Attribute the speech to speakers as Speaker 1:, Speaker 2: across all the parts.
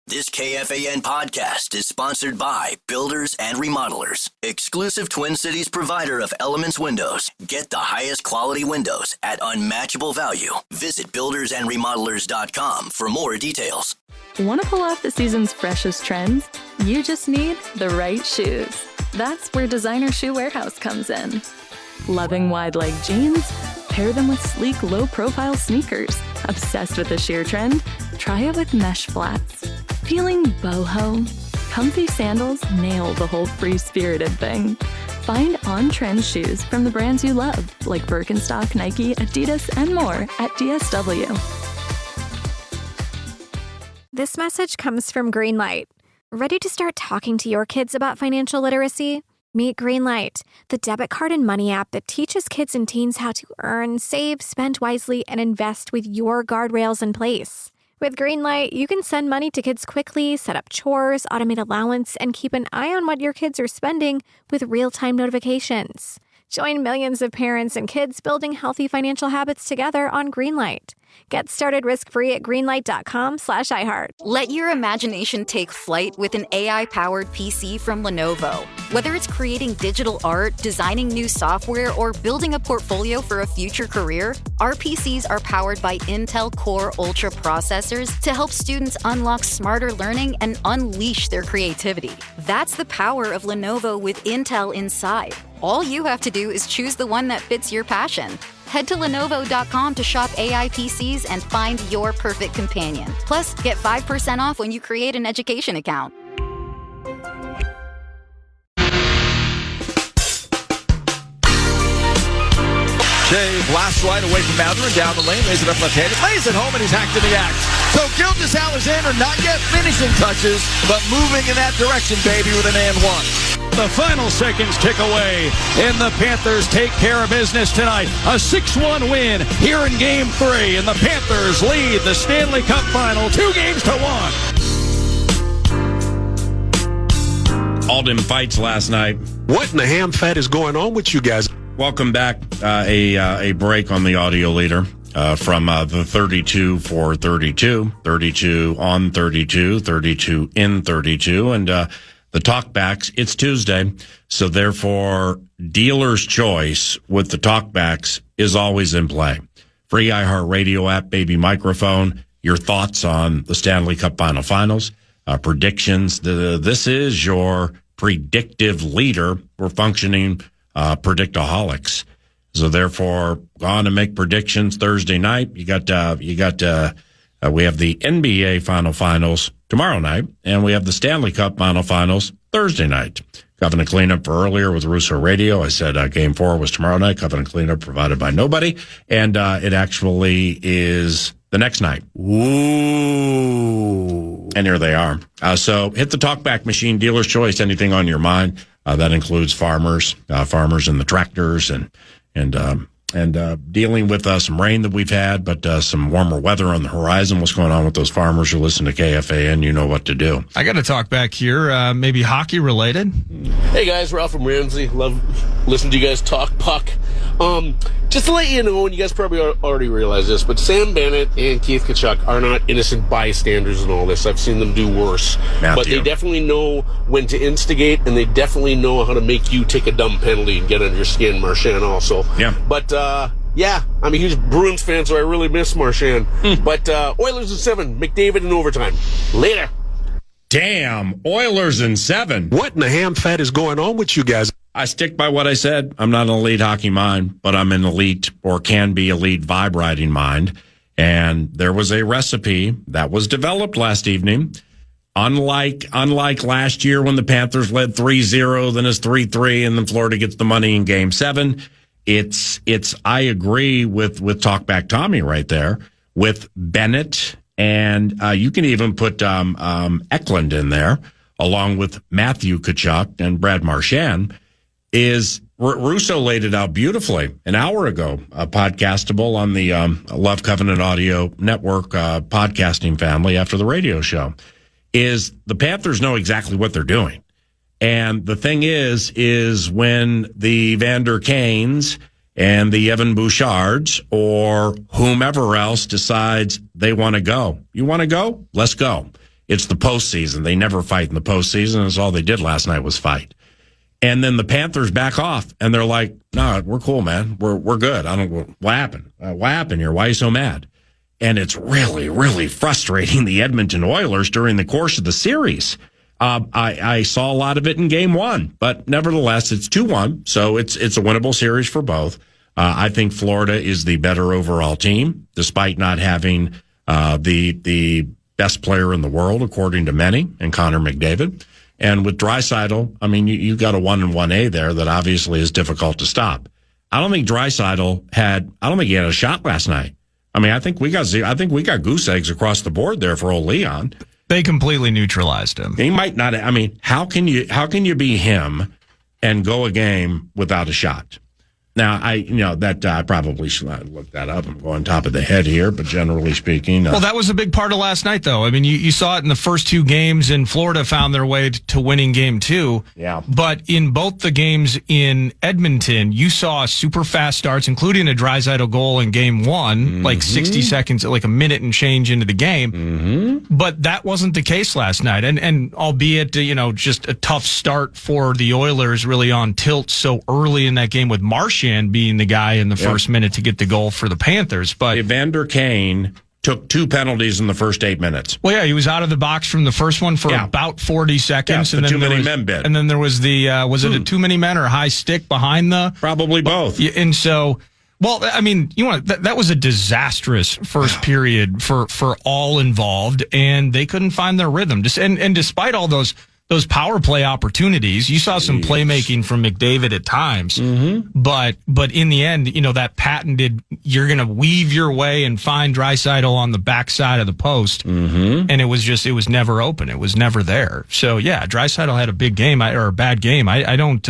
Speaker 1: This KFAN podcast is sponsored by Builders and Remodelers, exclusive Twin Cities provider of Elements Windows. Get the highest quality windows at unmatchable value. Visit buildersandremodelers.com for more details.
Speaker 2: Want to pull off the season's freshest trends? You just need the right shoes. That's where Designer Shoe Warehouse comes in. Loving wide-leg jeans? Pair them with sleek, low-profile sneakers. Obsessed with the sheer trend? Try it with mesh flats. Feeling boho? Comfy sandals nail the whole free-spirited thing. Find on-trend shoes from the brands you love, like Birkenstock, Nike, Adidas, and more at DSW.
Speaker 3: This message comes from Greenlight. Ready to start talking to your kids about financial literacy? Meet Greenlight, the debit card and money app that teaches kids and teens how to earn, save, spend wisely, and invest with your guardrails in place. With Greenlight, you can send money to kids quickly, set up chores, automate allowance, and keep an eye on what your kids are spending with real-time notifications. Join millions of parents and kids building healthy financial habits together on Greenlight. Get started risk-free at greenlight.com/iHeart.
Speaker 4: Let your imagination take flight with an AI-powered PC from Lenovo. Whether it's creating digital art, designing new software, or building a portfolio for a future career, our PCs are powered by Intel Core Ultra processors to help students unlock smarter learning and unleash their creativity. That's the power of Lenovo with Intel inside. All you have to do is choose the one that fits your passion. Head to Lenovo.com to shop AI PCs and find your perfect companion. Plus, get 5% off when you create an education account.
Speaker 5: Shea blasts right away from Bowder and down the lane, lays it up left-handed, lays it home, and he's hacked in the act. So Gildas Alexander not yet finishing touches, but moving in that direction, baby, with an and one.
Speaker 6: The final seconds tick away, and the Panthers take care of business tonight. A 6-1 win here in Game 3, and the Panthers lead the Stanley Cup Final 2-1.
Speaker 7: All them fights last night.
Speaker 8: What in the ham fat is going on with you guys?
Speaker 7: Welcome back. A break on the audio leader from the 32 for 32, 32 on 32, 32 in 32, and the talkbacks. It's Tuesday, so therefore dealer's choice with the talkbacks is always in play. Free iHeartRadio app, baby microphone, your thoughts on the Stanley Cup Finals, predictions. This is your predictive leader. We're functioning predictaholics. So therefore, on to make predictions Thursday night. We have the NBA finals tomorrow night, and we have the Stanley Cup finals Thursday night. Covenant cleanup for earlier with Russo Radio. I said Game 4 was tomorrow night. Covenant cleanup provided by nobody, and it actually is the next night. Ooh. And here they are. So hit the talkback machine, dealer's choice, anything on your mind. That includes farmers and the tractors and dealing with some rain that we've had, but some warmer weather on the horizon. What's going on with those farmers who listen to KFAN? You know what to do.
Speaker 9: I got to talk back here, maybe hockey related.
Speaker 10: Hey guys, Ralph from Ramsey. Love listening to you guys talk puck. Just to let you know, and you guys probably already realize this, but Sam Bennett and Keith Tkachuk are not innocent bystanders in all this. I've seen them do worse.
Speaker 7: Matthew.
Speaker 10: But they definitely know when to instigate, and they definitely know how to make you take a dumb penalty and get under your skin, Marchand also.
Speaker 7: Yeah.
Speaker 10: But, yeah, I'm a huge Bruins fan, so I really miss Marchand. But Oilers in 7, McDavid in overtime. Later.
Speaker 7: Damn, Oilers in 7.
Speaker 8: What in the ham fat is going on with you guys?
Speaker 7: I stick by what I said. I'm not an elite hockey mind, but I'm an elite or can be elite vibe riding mind. And there was a recipe that was developed last evening. Unlike last year when the Panthers led 3-0, then it's 3-3, and then Florida gets the money in Game 7. It's I agree with Talkback Tommy right there with Bennett, and you can even put Eklund in there along with Matthew Tkachuk and Brad Marchand. Is Russo laid it out beautifully an hour ago, podcastable on the Love Covenant Audio Network podcasting family after the radio show, is the Panthers know exactly what they're doing. And the thing is when the Vander Kanes and the Evan Bouchards or whomever else decides they want to go. You want to go? Let's go. It's the postseason. They never fight in the postseason. That's all they did last night was fight. And then the Panthers back off, and they're like, "No, we're cool, man. We're good. What happened? What happened here? Why are you so mad?" And it's really, really frustrating the Edmonton Oilers during the course of the series. I saw a lot of it in Game 1, but nevertheless, it's 2-1, so it's a winnable series for both. I think Florida is the better overall team, despite not having the best player in the world, according to many, and Connor McDavid. And with Draisaitl, I mean, you got a 1 and 1A there that obviously is difficult to stop. I don't think Draisaitl had a shot last night. I mean, I think we got goose eggs across the board there for old Leon.
Speaker 9: They completely neutralized him.
Speaker 7: He might not. I mean, how can you be him and go a game without a shot? Now, I probably should look that up. I'm going top of the head here, but generally speaking.
Speaker 9: Well, that was a big part of last night, though. I mean, you saw it in the first 2 games, and Florida found their way to winning Game 2.
Speaker 7: Yeah.
Speaker 9: But in both the games in Edmonton, you saw super fast starts, including a Draisaitl goal in Game 1, like 60 seconds, like a minute and change into the game.
Speaker 7: Mm-hmm.
Speaker 9: But that wasn't the case last night. And albeit, just a tough start for the Oilers, really on tilt so early in that game with Marchand being the guy in the first minute to get the goal for the Panthers. But
Speaker 7: Evander Kane took 2 penalties in the first 8 minutes.
Speaker 9: Well, yeah, he was out of the box from the first one for about 40 seconds.
Speaker 7: Yeah,
Speaker 9: and then
Speaker 7: too many men bit.
Speaker 9: And then there was was it a too many men or a high stick behind the?
Speaker 7: Probably both.
Speaker 9: And so, well, I mean, that was a disastrous first period for all involved, and they couldn't find their rhythm. And despite all those power play opportunities, you saw some playmaking from McDavid at times.
Speaker 7: Mm-hmm.
Speaker 9: But in the end, that patented, you're going to weave your way and find Draisaitl on the backside of the post.
Speaker 7: Mm-hmm.
Speaker 9: And it was never open. It was never there. So yeah, Draisaitl had a big game or a bad game. I don't,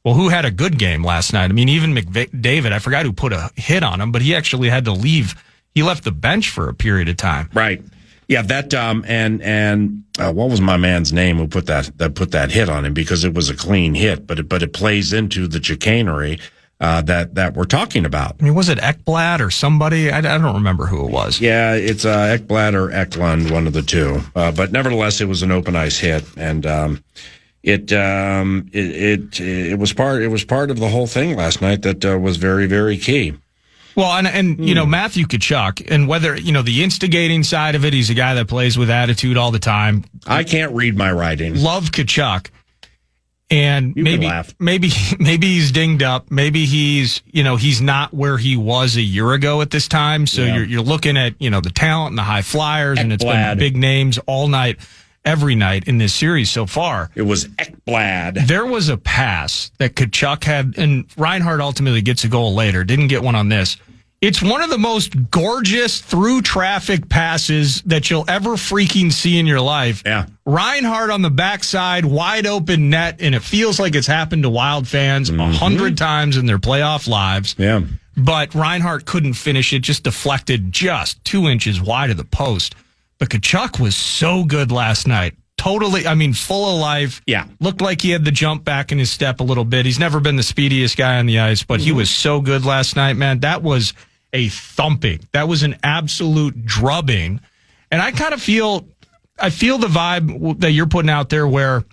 Speaker 9: who had a good game last night? I mean, even McDavid, I forgot who put a hit on him, but he actually had to leave. He left the bench for a period of time.
Speaker 7: Right. Yeah, that and what was my man's name who put that hit on him, because it was a clean hit, but it plays into the chicanery that we're talking about.
Speaker 9: I mean, was it Ekblad or somebody? I don't remember who it was.
Speaker 7: Yeah, it's Ekblad or Eklund, one of the two. But nevertheless, it was an open ice hit, and it was part of the whole thing last night that was very, very key.
Speaker 9: Well, and Matthew Tkachuk, and whether, the instigating side of it, he's a guy that plays with attitude all the time.
Speaker 7: I can't read my writing.
Speaker 9: Love Tkachuk. And maybe he's dinged up. Maybe he's not where he was a year ago at this time. So you're looking at, the talent and the high flyers, and it's been big names all night, every night in this series so far.
Speaker 7: It was Ekblad.
Speaker 9: There was a pass that Tkachuk had, and Reinhart ultimately gets a goal later. Didn't get one on this. It's one of the most gorgeous through traffic passes that you'll ever freaking see in your life.
Speaker 7: Yeah.
Speaker 9: Reinhart on the backside, wide open net, and it feels like it's happened to Wild fans 100 times in their playoff lives.
Speaker 7: Yeah.
Speaker 9: But Reinhart couldn't finish it, just deflected just 2 inches wide of the post. But Tkachuk was so good last night. Totally, full of life.
Speaker 7: Yeah.
Speaker 9: Looked like he had the jump back in his step a little bit. He's never been the speediest guy on the ice, but he was so good last night, man. That was a thumping. That was an absolute drubbing. And I feel the vibe that you're putting out there where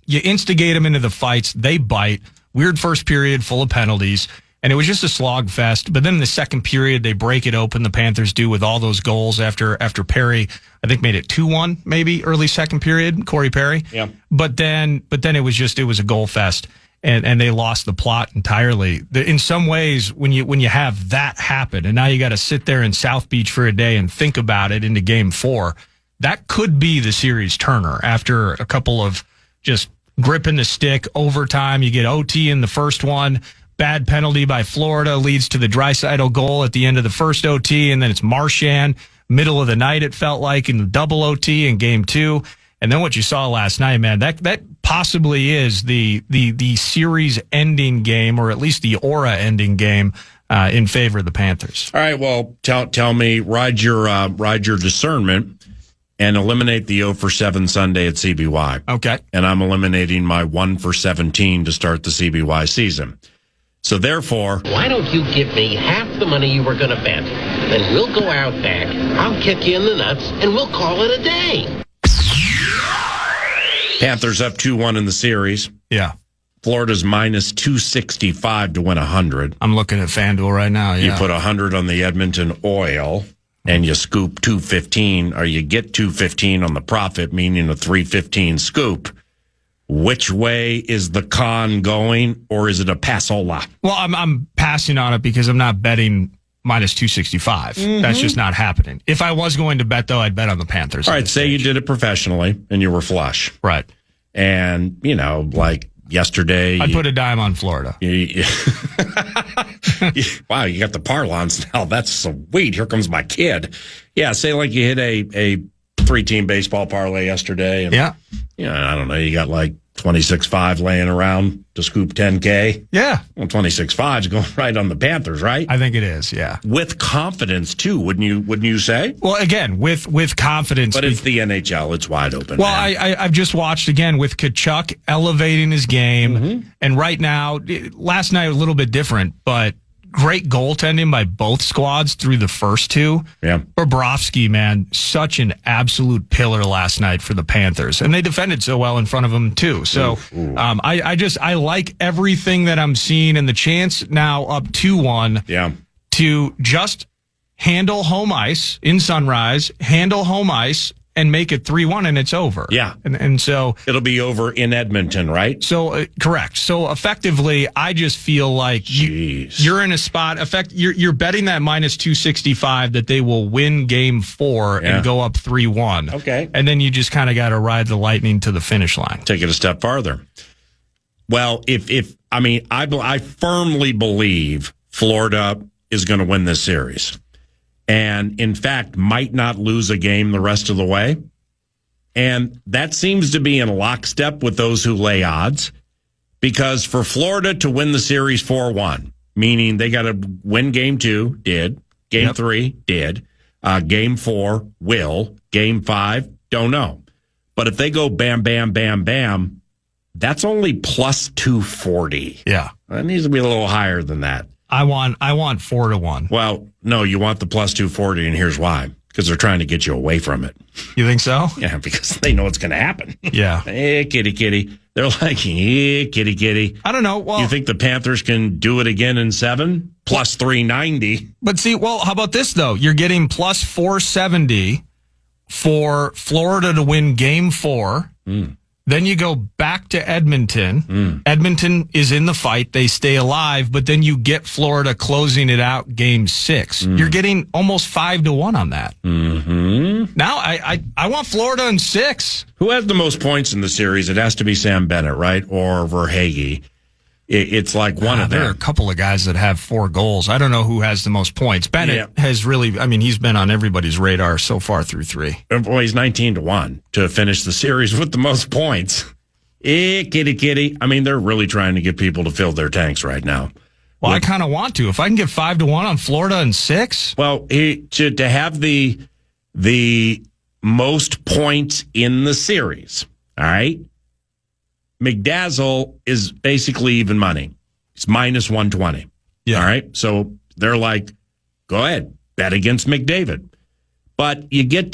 Speaker 9: you instigate them into the fights, they bite. Weird first period, full of penalties. And it was just a slog fest. But then in the second period, they break it open. The Panthers do with all those goals after Perry, I think, made it 2-1, maybe early second period, Corey Perry.
Speaker 7: Yeah.
Speaker 9: But then it was a goal fest, and they lost the plot entirely. In some ways, when you have that happen, and now you got to sit there in South Beach for a day and think about it into Game 4, that could be the series turner after a couple of just gripping the stick, overtime. You get OT in the first one. Bad penalty by Florida leads to the Draisaitl goal at the end of the first OT, and then it's Marchand, middle of the night, it felt like, in the double OT in Game 2. And then what you saw last night, man, that possibly is the series-ending game, or at least the aura-ending game in favor of the Panthers.
Speaker 7: All right, well, tell me, ride your discernment and eliminate the 0 for 7 Sunday at CBY.
Speaker 9: Okay.
Speaker 7: And I'm eliminating my 1 for 17 to start the CBY season. So therefore,
Speaker 11: why don't you give me half the money you were going to bet? Then we'll go out back, I'll kick you in the nuts, and we'll call it a day.
Speaker 7: Panthers up 2-1 in the series.
Speaker 9: Yeah.
Speaker 7: Florida's minus 265 to win 100.
Speaker 9: I'm looking at FanDuel right now. Yeah.
Speaker 7: You put 100 on the Edmonton Oil, and you scoop 215, or you get 215 on the profit, meaning a 315 scoop. Which way is the con going, or is it a passola?
Speaker 9: Well, I'm passing on it because I'm not betting minus 265. That's just not happening. If I was going to bet, though, I'd bet on the Panthers.
Speaker 7: All right, say you did it professionally, and you were flush.
Speaker 9: Right.
Speaker 7: And, like yesterday.
Speaker 9: I'd put a dime on Florida.
Speaker 7: Wow, you got the parlance now. That's sweet. Here comes my kid. Yeah, say like you hit a 3-team baseball parlay yesterday. And,
Speaker 9: yeah.
Speaker 7: I don't know. You got like 26.5 laying around to scoop 10K.
Speaker 9: Yeah.
Speaker 7: Well, 26.5 is going right on the Panthers, right?
Speaker 9: I think it is, yeah.
Speaker 7: With confidence, too, wouldn't you say?
Speaker 9: Well, again, with confidence.
Speaker 7: But it's the NHL. It's wide open.
Speaker 9: Well, I've just watched, again, with Tkachuk elevating his game. And right now, last night was a little bit different, but great goaltending by both squads through the first two.
Speaker 7: Yeah.
Speaker 9: Bobrovsky, man, such an absolute pillar last night for the Panthers. And they defended so well in front of him, too. So I like everything that I'm seeing, and the chance now up 2-1 to just handle home ice in Sunrise, handle home ice, and make it 3-1, and it's over.
Speaker 7: Yeah.
Speaker 9: And so
Speaker 7: it'll be over in Edmonton, right?
Speaker 9: So correct. So effectively, I just feel like you're in a spot. You're betting that minus 265 that they will win game 4 and go up 3-1.
Speaker 7: Okay.
Speaker 9: And then you just kind of got to ride the Lightning to the finish line.
Speaker 7: Take it a step farther. Well, I firmly believe Florida is going to win this series. And, in fact, might not lose a game the rest of the way. And that seems to be in lockstep with those who lay odds. Because for Florida to win the series 4-1, meaning they got to win game 2, did. Game 3, did. Game 4, will. Game 5, don't know. But if they go bam, bam, bam, bam, that's only plus 240.
Speaker 9: Yeah.
Speaker 7: That needs to be a little higher than that.
Speaker 9: I want 4-1.
Speaker 7: Well, no, you want the plus 240, and here's why. Because they're trying to get you away from it.
Speaker 9: You think so?
Speaker 7: Yeah, because they know it's going to happen.
Speaker 9: Yeah.
Speaker 7: Hey, kitty, kitty. They're like, hey, kitty, kitty.
Speaker 9: I don't know. Well,
Speaker 7: you think the Panthers can do it again in 7? Plus 390.
Speaker 9: But see, how about this, though? You're getting plus 470 for Florida to win game 4. Then you go back to Edmonton. Edmonton is in the fight. They stay alive, but then you get Florida closing it out game 6. You're getting almost 5-1 on that. Now, I want Florida in 6.
Speaker 7: Who has the most points in the series? It has to be Sam Bennett, right? Or Verhaeghe. It's like one of them.
Speaker 9: There are a couple of guys that have 4 goals. I don't know who has the most points. Bennett has really, he's been on everybody's radar so far through 3.
Speaker 7: Boy, he's 19-1 to finish the series with the most points. Kitty, kitty. They're really trying to get people to fill their tanks right now.
Speaker 9: Well, I kind of want to. If I can get 5-1 on Florida in 6.
Speaker 7: Well, to have the most points in the series, all right? McDazzle is basically even money. It's minus 120.
Speaker 9: Yeah.
Speaker 7: All right. So they're like, go ahead, bet against McDavid. But you get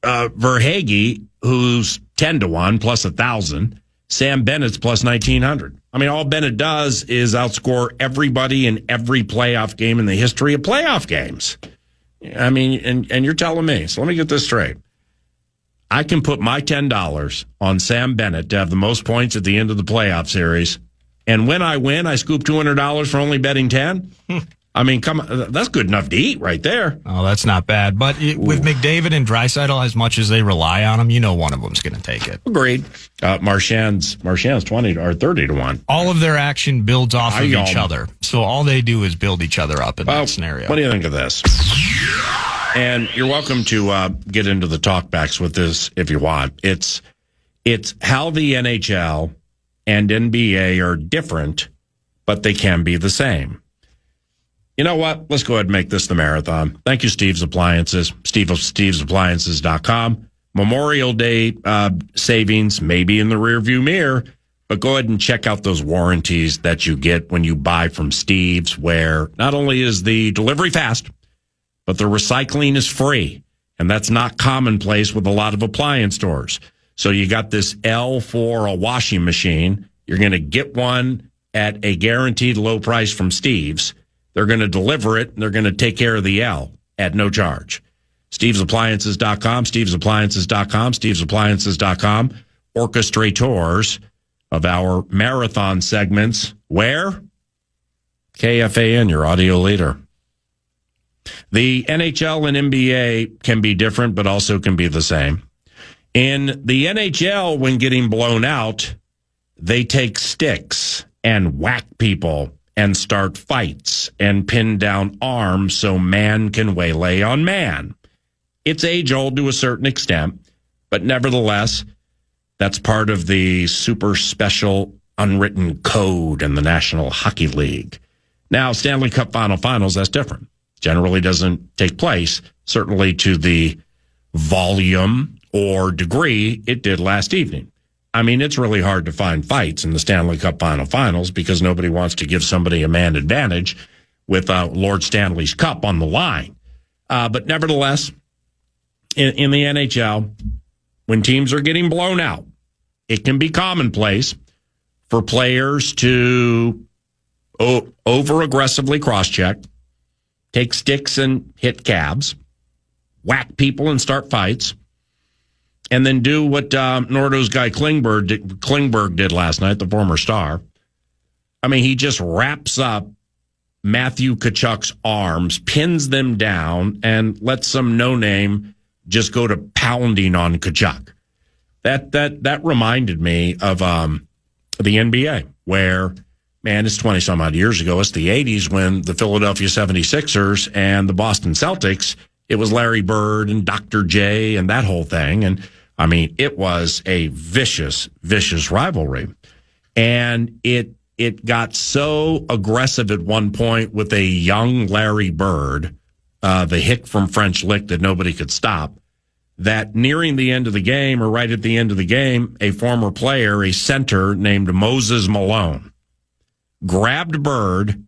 Speaker 7: Verhaeghe, who's 10-1 plus 1,000. Sam Bennett's plus 1,900. All Bennett does is outscore everybody in every playoff game in the history of playoff games. And you're telling me. So let me get this straight. I can put my $10 on Sam Bennett to have the most points at the end of the playoff series. And when I win, I scoop $200 for only betting 10. Come on. That's good enough to eat right there.
Speaker 9: Oh, that's not bad. But with McDavid and Draisaitl, as much as they rely on him, one of them's going to take it.
Speaker 7: Agreed. Marchand's 20 or 30-1.
Speaker 9: All of their action builds off of each other. So all they do is build each other up in that scenario.
Speaker 7: What do you think of this? And you're welcome to get into the talkbacks with this if you want. It's how the NHL and NBA are different, but they can be the same. You know what? Let's go ahead and make this the marathon. Thank you, Steve's Appliances. Steve'sAppliances.com. Memorial Day savings may be in the rearview mirror, but go ahead and check out those warranties that you get when you buy from Steve's, where not only is the delivery fast, but the recycling is free, and that's not commonplace with a lot of appliance stores. So you got this L for a washing machine. You're going to get one at a guaranteed low price from Steve's. They're going to deliver it, and they're going to take care of the L at no charge. StevesAppliances.com, StevesAppliances.com, StevesAppliances.com. Orchestrators of our marathon segments. Where? KFAN, your audio leader. The NHL and NBA can be different, but also can be the same. In the NHL, when getting blown out, they take sticks and whack people and start fights and pin down arms so man can waylay on man. It's age-old to a certain extent, but nevertheless, that's part of the super special unwritten code in the National Hockey League. Now, Stanley Cup Finals, that's different. Generally doesn't take place, certainly to the volume or degree it did last evening. I mean, it's really hard to find fights in the Stanley Cup Finals because nobody wants to give somebody a man advantage with Lord Stanley's Cup on the line. But nevertheless, in the NHL, when teams are getting blown out, it can be commonplace for players to over-aggressively cross-check, take sticks and hit cabs, whack people and start fights, and then do what Nordo's guy Klingberg did last night, the former Star. I mean, he just wraps up Matthew Tkachuk's arms, pins them down, and lets some no-name just go to pounding on Tkachuk. That reminded me of the NBA, where, man, it's 20-some-odd years ago. It's the 80s when the Philadelphia 76ers and the Boston Celtics, it was Larry Bird and Dr. J and that whole thing. And, I mean, it was a vicious, vicious rivalry. And it got so aggressive at one point with a young Larry Bird, the hick from French Lick that nobody could stop, that nearing the end of the game, or right at the end of the game, a former player, a center named Moses Malone, grabbed Bird,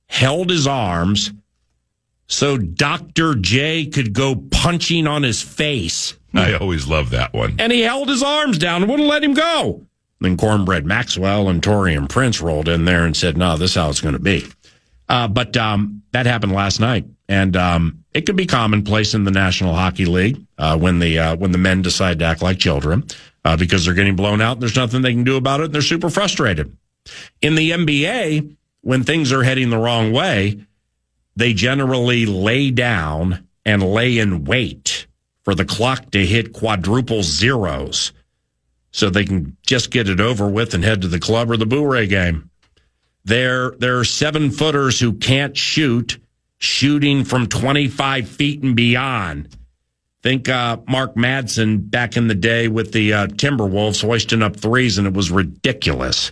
Speaker 7: held his arms so Dr. J could go punching on his face.
Speaker 12: I always love that one.
Speaker 7: And he held his arms down and wouldn't let him go. Then Cornbread Maxwell and Torian Prince rolled in there and said, no, this is how it's going to be. But that happened last night. And it could be commonplace in the National Hockey League when the men decide to act like children because they're getting blown out and there's nothing they can do about it and they're super frustrated. In the NBA, when things are heading the wrong way, they generally lay down and lay in wait for the clock to hit quadruple zeros so they can just get it over with and head to the club or the Boo-Ray game. There are 7-footers who can't shoot, shooting from 25 feet and beyond. Think Mark Madsen back in the day with the Timberwolves hoisting up threes, and it was ridiculous.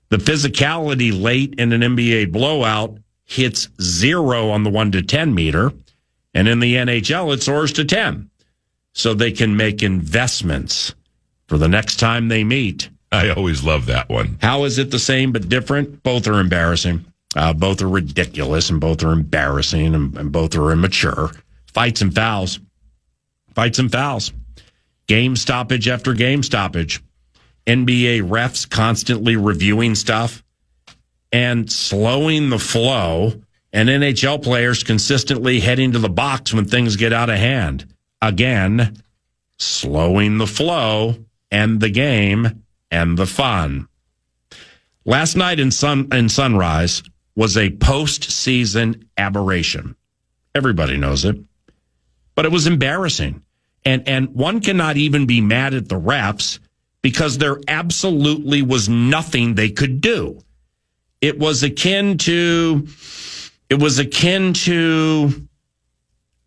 Speaker 7: The physicality late in an NBA blowout hits 0 on the 1 to 10 meter, and in the NHL it soars to 10. So they can make investments for the next time they meet.
Speaker 12: I always love that one.
Speaker 7: How is it the same but different? Both are embarrassing. Both are ridiculous, and both are embarrassing, and both are immature. Fights and fouls. Fights and fouls. Game stoppage after game stoppage. NBA refs constantly reviewing stuff and slowing the flow, and NHL players consistently heading to the box when things get out of hand. Again, slowing the flow and the game and the fun. Last night in Sunrise was a postseason aberration. Everybody knows it. But it was embarrassing. And one cannot even be mad at the refs because there absolutely was nothing they could do. It was akin to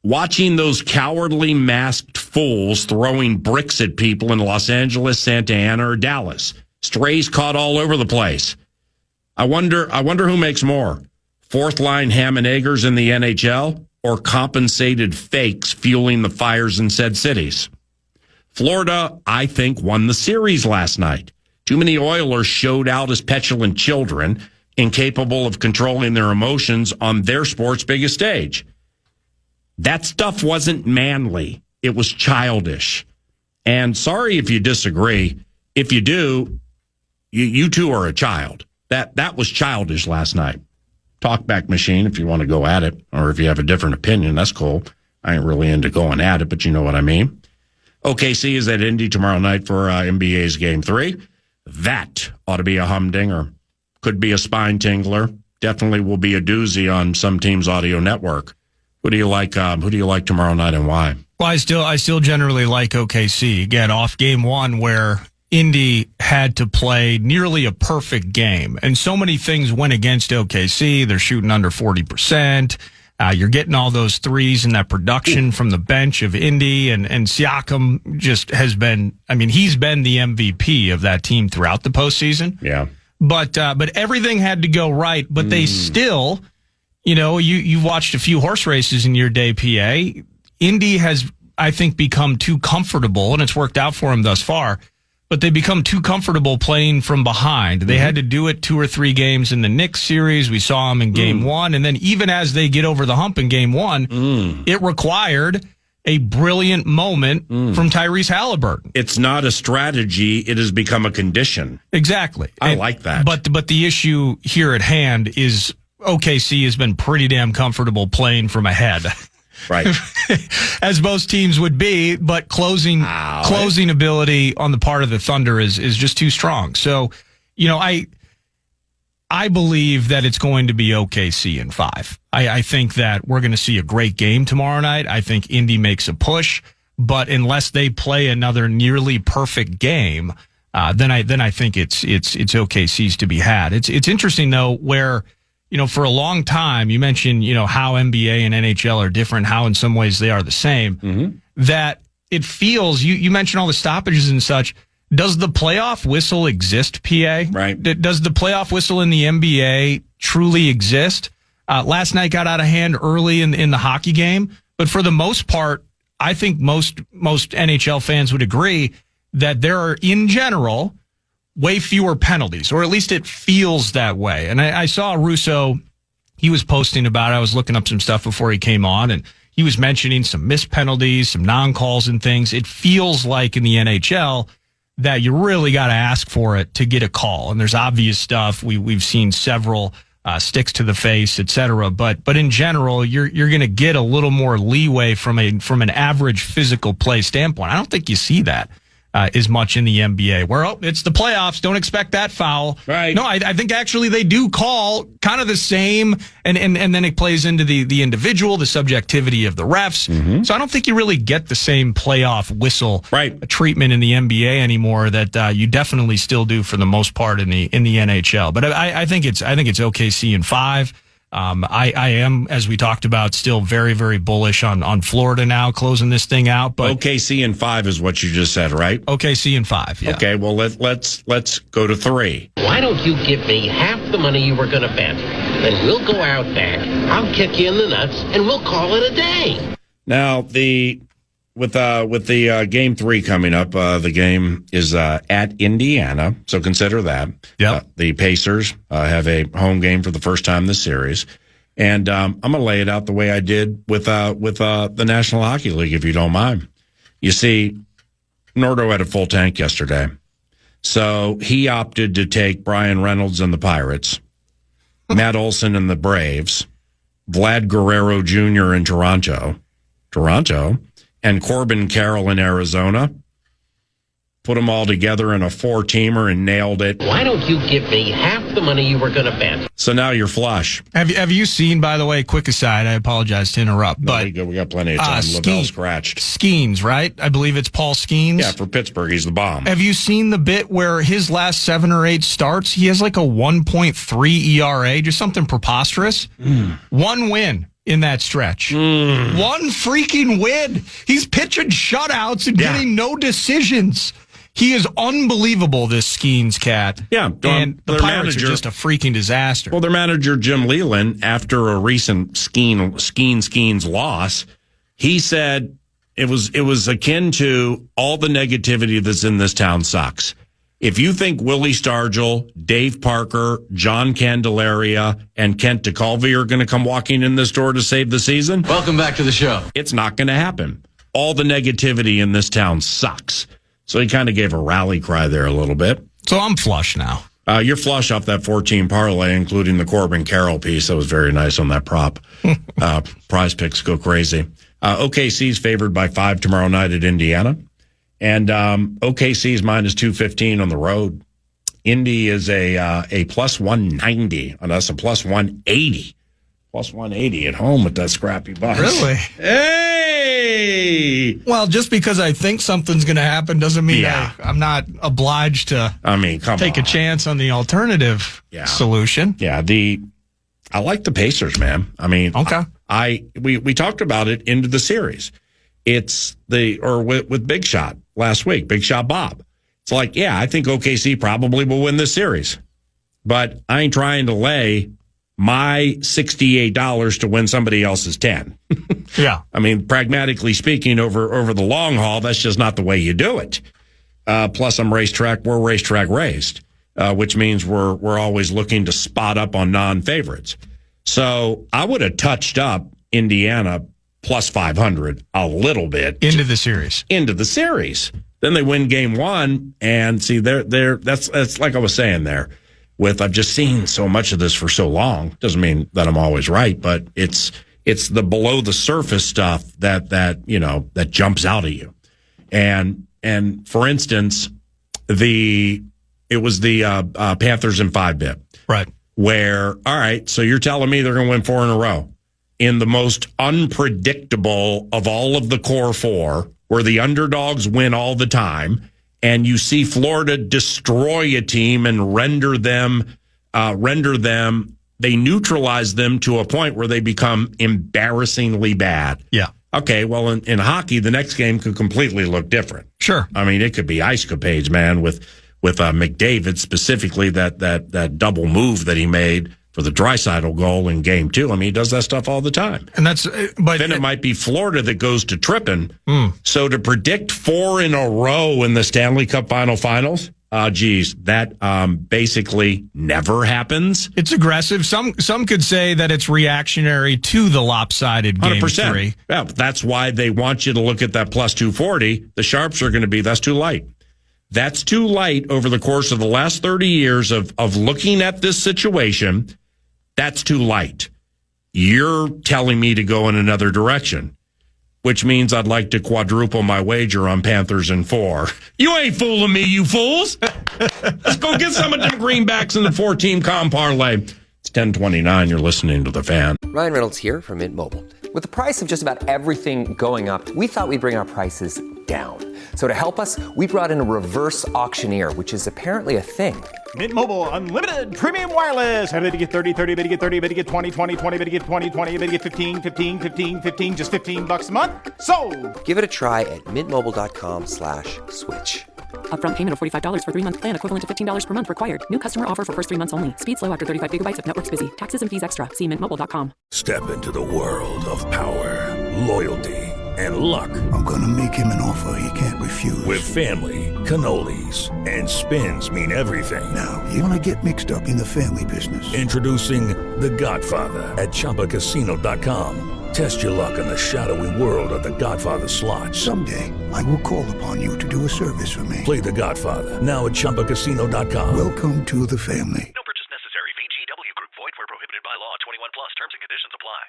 Speaker 7: watching those cowardly masked fools throwing bricks at people in Los Angeles, Santa Ana, or Dallas. Strays caught all over the place. I wonder who makes more, fourth line ham and eggers in the NHL or compensated fakes fueling the fires in said cities. Florida, I think, won the series last night. Too many Oilers showed out as petulant children, incapable of controlling their emotions on their sport's biggest stage. That stuff wasn't manly. It was childish. And sorry if you disagree. If you do, you two are a child. That was childish last night. Talkback machine, if you want to go at it, or if you have a different opinion, that's cool. I ain't really into going at it, but you know what I mean. OKC is at Indy tomorrow night for NBA's Game 3. That ought to be a humdinger. Could be a spine tingler. Definitely will be a doozy on some team's audio network. Who do you like? Who do you like tomorrow night, and why?
Speaker 9: Well, I still generally like OKC. Again, off game one where Indy had to play nearly a perfect game, and so many things went against OKC. They're shooting under 40%. You're getting all those threes and that production from the bench of Indy, and Siakam just has been. I mean, he's been the MVP of that team throughout the postseason.
Speaker 7: Yeah,
Speaker 9: but everything had to go right. But they still, you watched a few horse races in your day, PA. Indy has, I think, become too comfortable, and it's worked out for him thus far. But they become too comfortable playing from behind. They had to do it 2 or 3 games in the Knicks series. We saw them in game 1. And then even as they get over the hump in game 1, it required a brilliant moment from Tyrese Halliburton.
Speaker 7: It's not a strategy. It has become a condition.
Speaker 9: Exactly.
Speaker 7: I like that.
Speaker 9: But the issue here at hand is OKC has been pretty damn comfortable playing from ahead.
Speaker 7: Right.
Speaker 9: As most teams would be, but closing ability on the part of the Thunder is just too strong. So, I believe that it's going to be OKC in 5. I think that we're going to see a great game tomorrow night. I think Indy makes a push, but unless they play another nearly perfect game, then I think it's OKC's to be had. It's interesting though where, for a long time, you mentioned, how NBA and NHL are different, how in some ways they are the same, that it feels, you mentioned all the stoppages and such. Does the playoff whistle exist, PA?
Speaker 7: Right.
Speaker 9: Does the playoff whistle in the NBA truly exist? Last night got out of hand early in the hockey game, but for the most part, I think most NHL fans would agree that there are, in general, way fewer penalties, or at least it feels that way. And I saw Russo, he was posting about it. I was looking up some stuff before he came on, and he was mentioning some missed penalties, some non-calls and things. It feels like in the NHL that you really got to ask for it to get a call. And there's obvious stuff. We've seen several sticks to the face, et cetera. But in general, you're going to get a little more leeway from an average physical play standpoint. I don't think you see that as much in the NBA, where it's the playoffs, don't expect that foul.
Speaker 7: Right.
Speaker 9: No, I think actually they do call kind of the same, and then it plays into the individual, the subjectivity of the refs. So I don't think you really get the same playoff whistle treatment in the NBA anymore that you definitely still do for the most part in the NHL. But I think it's OKC in 5. I am, as we talked about, still very, very bullish on Florida now closing this thing out. But
Speaker 7: OKC in 5 is what you just said, right?
Speaker 9: OKC in 5. Yeah.
Speaker 7: Okay. Well, let's go to 3.
Speaker 11: Why don't you give me half the money you were going to bet? Then we'll go out back. I'll kick you in the nuts, and we'll call it a day.
Speaker 7: Now with the game 3 coming up, the game is at Indiana, so consider that.
Speaker 9: Yep.
Speaker 7: The Pacers have a home game for the first time this series, and I'm gonna lay it out the way I did with the National Hockey League, if you don't mind. You see, Nordo had a full tank yesterday, so he opted to take Brian Reynolds and the Pirates, Matt Olson and the Braves, Vlad Guerrero Jr. in Toronto, and Corbin Carroll in Arizona. Put them all together in a 4-teamer and nailed it.
Speaker 11: Why don't you give me half the money you were going to bet?
Speaker 7: So now you're flush.
Speaker 9: Have you seen, by the way, quick aside, I apologize to interrupt, but
Speaker 7: we got plenty of time. Lavelle scratched.
Speaker 9: Skeens, right? I believe it's Paul Skeens.
Speaker 7: Yeah, for Pittsburgh, he's the bomb.
Speaker 9: Have you seen the bit where his last 7 or 8 starts, he has like a 1.3 ERA, just something preposterous? 1 win in that stretch. 1 freaking win. He's pitching shutouts and getting no decisions. He is unbelievable, this Skeens cat.
Speaker 7: Yeah.
Speaker 9: And the Pirates are just a freaking disaster.
Speaker 7: Well, their manager, Jim Leland, after a recent Skeens loss, he said it was akin to all the negativity that's in this town sucks. If you think Willie Stargell, Dave Parker, John Candelaria, and Kent DeColvey are going to come walking in this door to save the season,
Speaker 13: welcome back to the show.
Speaker 7: It's not going to happen. All the negativity in this town sucks. So he kind of gave a rally cry there a little bit.
Speaker 9: So I'm flush now.
Speaker 7: You're flush off that 14 parlay, including the Corbin Carroll piece. That was very nice on that prop. Prize picks go crazy. OKC's favored by 5 tomorrow night at Indiana. And OKC's minus 215 on the road. Indy is a plus 190, and that's a plus 180. Plus 180 at home with that scrappy bunch.
Speaker 9: Really?
Speaker 7: Hey!
Speaker 9: Well, just because I think something's going to happen doesn't mean I'm not obliged to take a chance on the alternative solution.
Speaker 7: Yeah, I like the Pacers, man. I mean,
Speaker 9: okay.
Speaker 7: We talked about it into the series. It's with Big Shot last week, Big Shot Bob. It's like, I think OKC probably will win this series, but I ain't trying to lay my $68 to win somebody else's 10.
Speaker 9: Yeah.
Speaker 7: I mean, pragmatically speaking, over the long haul, that's just not the way you do it. Plus, we're racetrack raised, which means we're always looking to spot up on non-favorites. So I would have touched up Indiana plus 500 a little bit
Speaker 9: into the series.
Speaker 7: Then they win game 1, and see, that's like I was saying there. I've just seen so much of this for so long. Doesn't mean that I'm always right, but it's the below the surface stuff that jumps out at you. And for instance, it was the Panthers in 5-bit.
Speaker 9: Right.
Speaker 7: Where, all right, so you're telling me they're going to win 4 in a row in the most unpredictable of all of the core 4, where the underdogs win all the time. And you see Florida destroy a team and render them, they neutralize them to a point where they become embarrassingly bad.
Speaker 9: Yeah.
Speaker 7: Okay, well, in hockey, the next game could completely look different.
Speaker 9: Sure.
Speaker 7: I mean, it could be ice capades, man, with McDavid, specifically that double move that he made for the Draisaitl goal in game 2. I mean, he does that stuff all the time.
Speaker 9: And but
Speaker 7: then it might be Florida that goes to tripping. So to predict 4 in a row in the Stanley Cup finals, that basically never happens.
Speaker 9: It's aggressive. Some could say that it's reactionary to the lopsided game
Speaker 7: 100%.
Speaker 9: 3.
Speaker 7: Yeah, that's why they want you to look at that plus 240. The sharps are going to be, that's too light. That's too light over the course of the last 30 years of looking at this situation. That's too light. You're telling me to go in another direction, which means I'd like to quadruple my wager on Panthers in 4. You ain't fooling me, you fools. Let's go get some of them greenbacks in the 4-team comp parlay. It's 10:29. You're listening to The Fan.
Speaker 13: Ryan Reynolds here from Mint Mobile. With the price of just about everything going up, we thought we'd bring our prices down. So to help us, we brought in a reverse auctioneer, which is apparently a thing.
Speaker 14: Mint Mobile Unlimited Premium Wireless. How to get 30, 30, bit to get 30, bit to get 20, 20, 20, bit to get 20, 20, bit to get 15, 15, 15, 15, just $15 a month? Sold! Give it a try at mintmobile.com/switch.
Speaker 15: Upfront payment of $45 for 3-month plan, equivalent to $15 per month required. New customer offer for first 3 months only. Speed slow after 35 gigabytes if network's busy. Taxes and fees extra. See mintmobile.com.
Speaker 16: Step into the world of power, loyalty, and luck.
Speaker 17: I'm going to make him an offer he can't refuse.
Speaker 16: With family, cannolis, and spins mean everything.
Speaker 17: Now, you want to get mixed up in the family business.
Speaker 16: Introducing The Godfather at ChumbaCasino.com. Test your luck in the shadowy world of The Godfather slot.
Speaker 17: Someday, I will call upon you to do a service for me.
Speaker 16: Play The Godfather now at ChumbaCasino.com.
Speaker 17: Welcome to the family.
Speaker 18: No purchase necessary. VGW Group. Void where prohibited by law. 21 plus. Terms and conditions apply.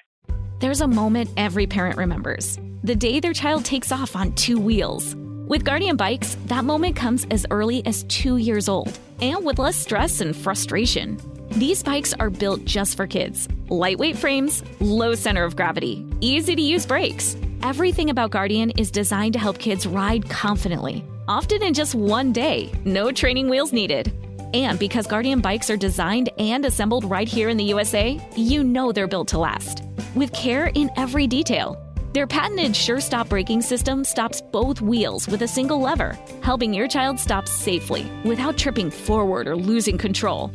Speaker 19: There's a moment every parent remembers. The day their child takes off on 2 wheels. With Guardian Bikes, that moment comes as early as 2 years old, and with less stress and frustration. These bikes are built just for kids. Lightweight frames, low center of gravity, easy-to-use brakes. Everything about Guardian is designed to help kids ride confidently, often in just 1 day. No training wheels needed. And because Guardian bikes are designed and assembled right here in the USA, you know they're built to last. With care in every detail. Their patented Sure-Stop braking system stops both wheels with a single lever, helping your child stop safely without tripping forward or losing control.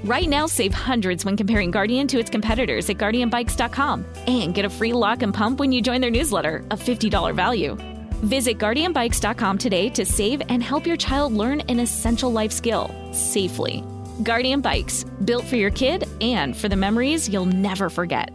Speaker 19: Right now, save hundreds when comparing Guardian to its competitors at GuardianBikes.com and get a free lock and pump when you join their newsletter, a $50 value. Visit GuardianBikes.com today to save and help your child learn an essential life skill safely. Guardian Bikes, built for your kid and for the memories you'll never forget.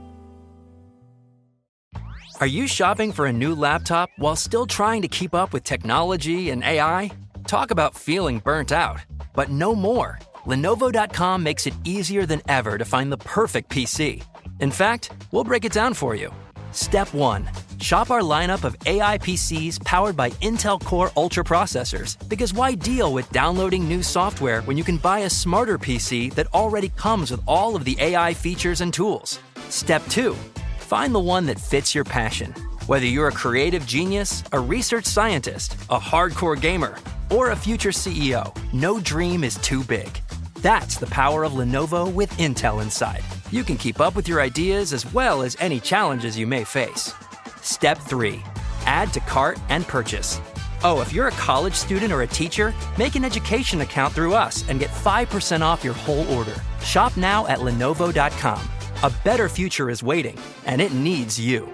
Speaker 20: Are you shopping for a new laptop while still trying to keep up with technology and AI? Talk about feeling burnt out. But no more. Lenovo.com makes it easier than ever to find the perfect PC. In fact, we'll break it down for you. Step 1. Shop our lineup of AI PCs powered by Intel Core Ultra processors. Because why deal with downloading new software when you can buy a smarter PC that already comes with all of the AI features and tools? Step 2. Find the one that fits your passion. Whether you're a creative genius, a research scientist, a hardcore gamer, or a future CEO, no dream is too big. That's the power of Lenovo with Intel inside. You can keep up with your ideas as well as any challenges you may face. Step 3. Add to cart and purchase. Oh, if you're a college student or a teacher, make an education account through us and get 5% off your whole order. Shop now at Lenovo.com. A better future is waiting, and it needs you.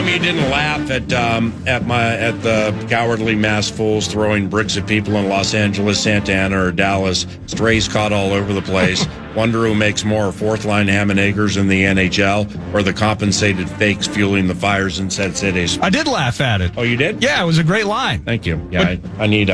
Speaker 7: You didn't laugh at the cowardly mass fools throwing bricks at people in Los Angeles, Santa Ana, or Dallas. Strays caught all over the place. Wonder who makes more, fourth-line ham and eggers in the NHL or the compensated fakes fueling the fires in said cities?
Speaker 9: I did laugh at it.
Speaker 7: Oh, you did?
Speaker 9: Yeah, it was a great line.
Speaker 7: Thank you. Yeah, I need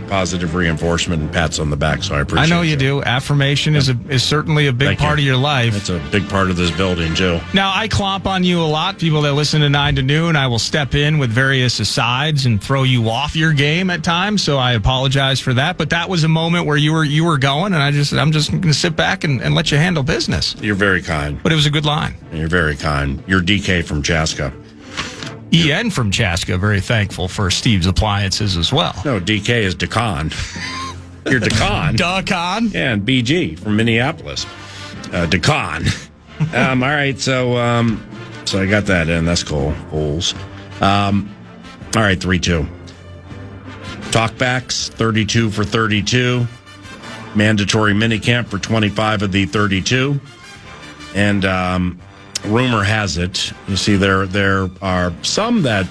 Speaker 7: positive reinforcement and pats on the back, so I appreciate it.
Speaker 9: I know you do. Affirmation is certainly a big part of your life.
Speaker 7: It's a big part of this building, too.
Speaker 9: Now, I clomp on you a lot. People that listen to 9 to Noon, I will step in with various asides and throw you off your game at times, so I apologize for that. But that was a moment where you were going, and I'm just going to sit back and let you handle business.
Speaker 7: You're very kind.
Speaker 9: But it was a good line.
Speaker 7: You're very kind. You're DK from Chaska.
Speaker 9: EN from Chaska, very thankful for Steve's appliances as well.
Speaker 7: No, DK is Decon. You're Decon.
Speaker 9: Decon?
Speaker 7: Yeah, and BG from Minneapolis. Decon. All right, so I got that in. That's cool. Fools. All right, 3-2. Talkbacks, 32 for 32. Mandatory minicamp for 25 of the 32. And rumor has it, you see, there are some that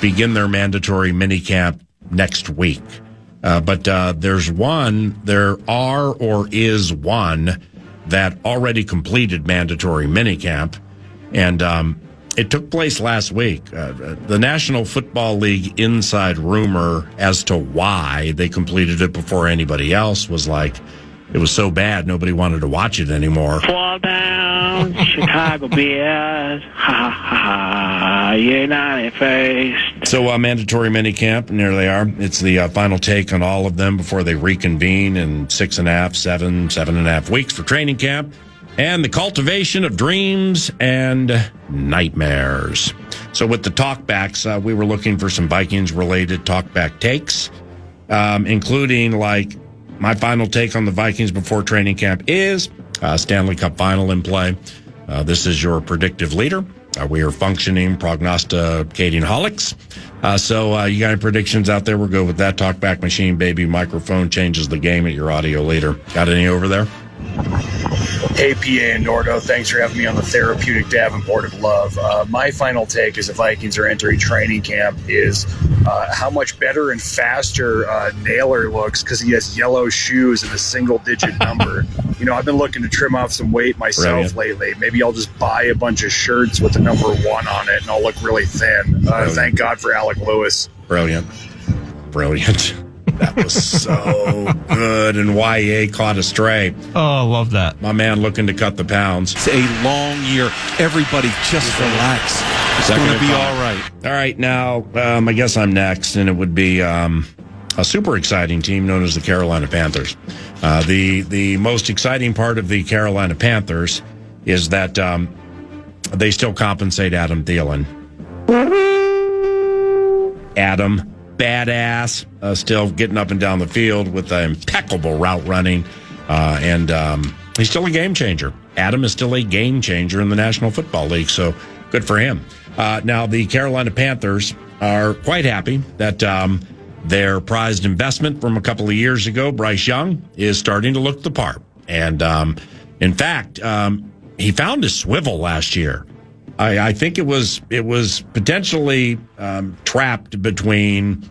Speaker 7: begin their mandatory minicamp next week. But there are or is one that already completed mandatory minicamp. And it took place last week. The National Football League inside rumor as to why they completed it before anybody else was like, it was so bad nobody wanted to watch it anymore.
Speaker 21: Fall down, Chicago Bears. Ha ha ha. United face.
Speaker 7: So mandatory minicamp, and there they are. It's the final take on all of them before they reconvene in 7.5 weeks for training camp. And the cultivation of dreams and nightmares. So with the talkbacks, we were looking for some Vikings-related talkback takes, including, like, my final take on the Vikings before training camp is Stanley Cup final in play. This is your predictive leader. We are functioning prognosticating holics. So you got any predictions out there? We'll go with that talkback machine, baby. Microphone changes the game at your audio leader. Got any over there?
Speaker 22: Hey, PA and Nordo, thanks for having me on the therapeutic Davenport of love. My final take as the Vikings are entering training camp is how much better and faster Naylor looks because he has yellow shoes and a single-digit number. You know, I've been looking to trim off some weight myself lately. Maybe I'll just buy a bunch of shirts with the number 1 on it, and I'll look really thin. Thank God for Alec Lewis.
Speaker 7: Brilliant. That was so good, and YA caught a stray.
Speaker 9: Oh, I love that.
Speaker 7: My man looking to cut the pounds.
Speaker 5: It's a long year. Everybody just relax. It's going to be all right.
Speaker 7: All right, now I guess I'm next, and it would be a super exciting team known as the Carolina Panthers. The most exciting part of the Carolina Panthers is that they still compensate Adam Thielen. Adam, badass, still getting up and down the field with impeccable route running, and he's still a game changer. Adam is still a game changer in the National Football League, so good for him. Now, the Carolina Panthers are quite happy that their prized investment from a couple of years ago, Bryce Young, is starting to look the part. And in fact, he found his swivel last year. I think it was potentially trapped between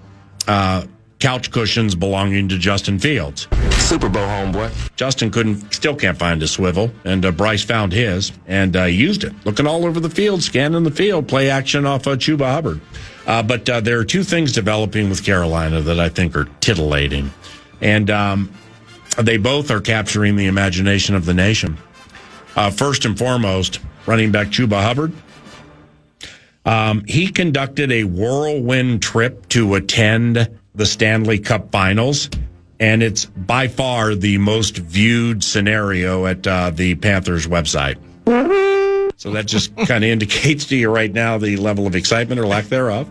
Speaker 7: couch cushions belonging to Justin Fields.
Speaker 1: Super Bowl homeboy.
Speaker 7: Justin still can't find his swivel, and Bryce found his and used it. Looking all over the field, scanning the field, play action off Chuba Hubbard. But there are two things developing with Carolina that I think are titillating. And they both are capturing the imagination of the nation. First and foremost, running back Chuba Hubbard. He conducted a whirlwind trip to attend the Stanley Cup Finals, and it's by far the most viewed scenario at the Panthers website. So that just kind of indicates to you right now the level of excitement or lack thereof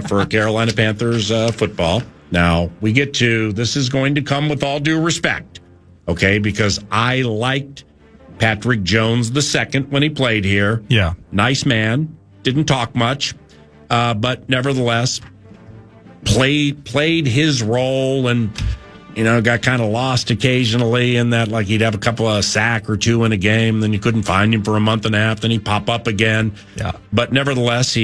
Speaker 7: for Carolina Panthers football. Now, we get to, this is going to come with all due respect, okay, because I liked Patrick Jones II when he played here.
Speaker 9: Yeah.
Speaker 7: Nice man. Didn't talk much, but nevertheless played his role and, got kind of lost occasionally in that, like, he'd have a couple of sack or two in a game, then you couldn't find him for a month and a half, then he'd pop up again.
Speaker 9: Yeah.
Speaker 7: But nevertheless,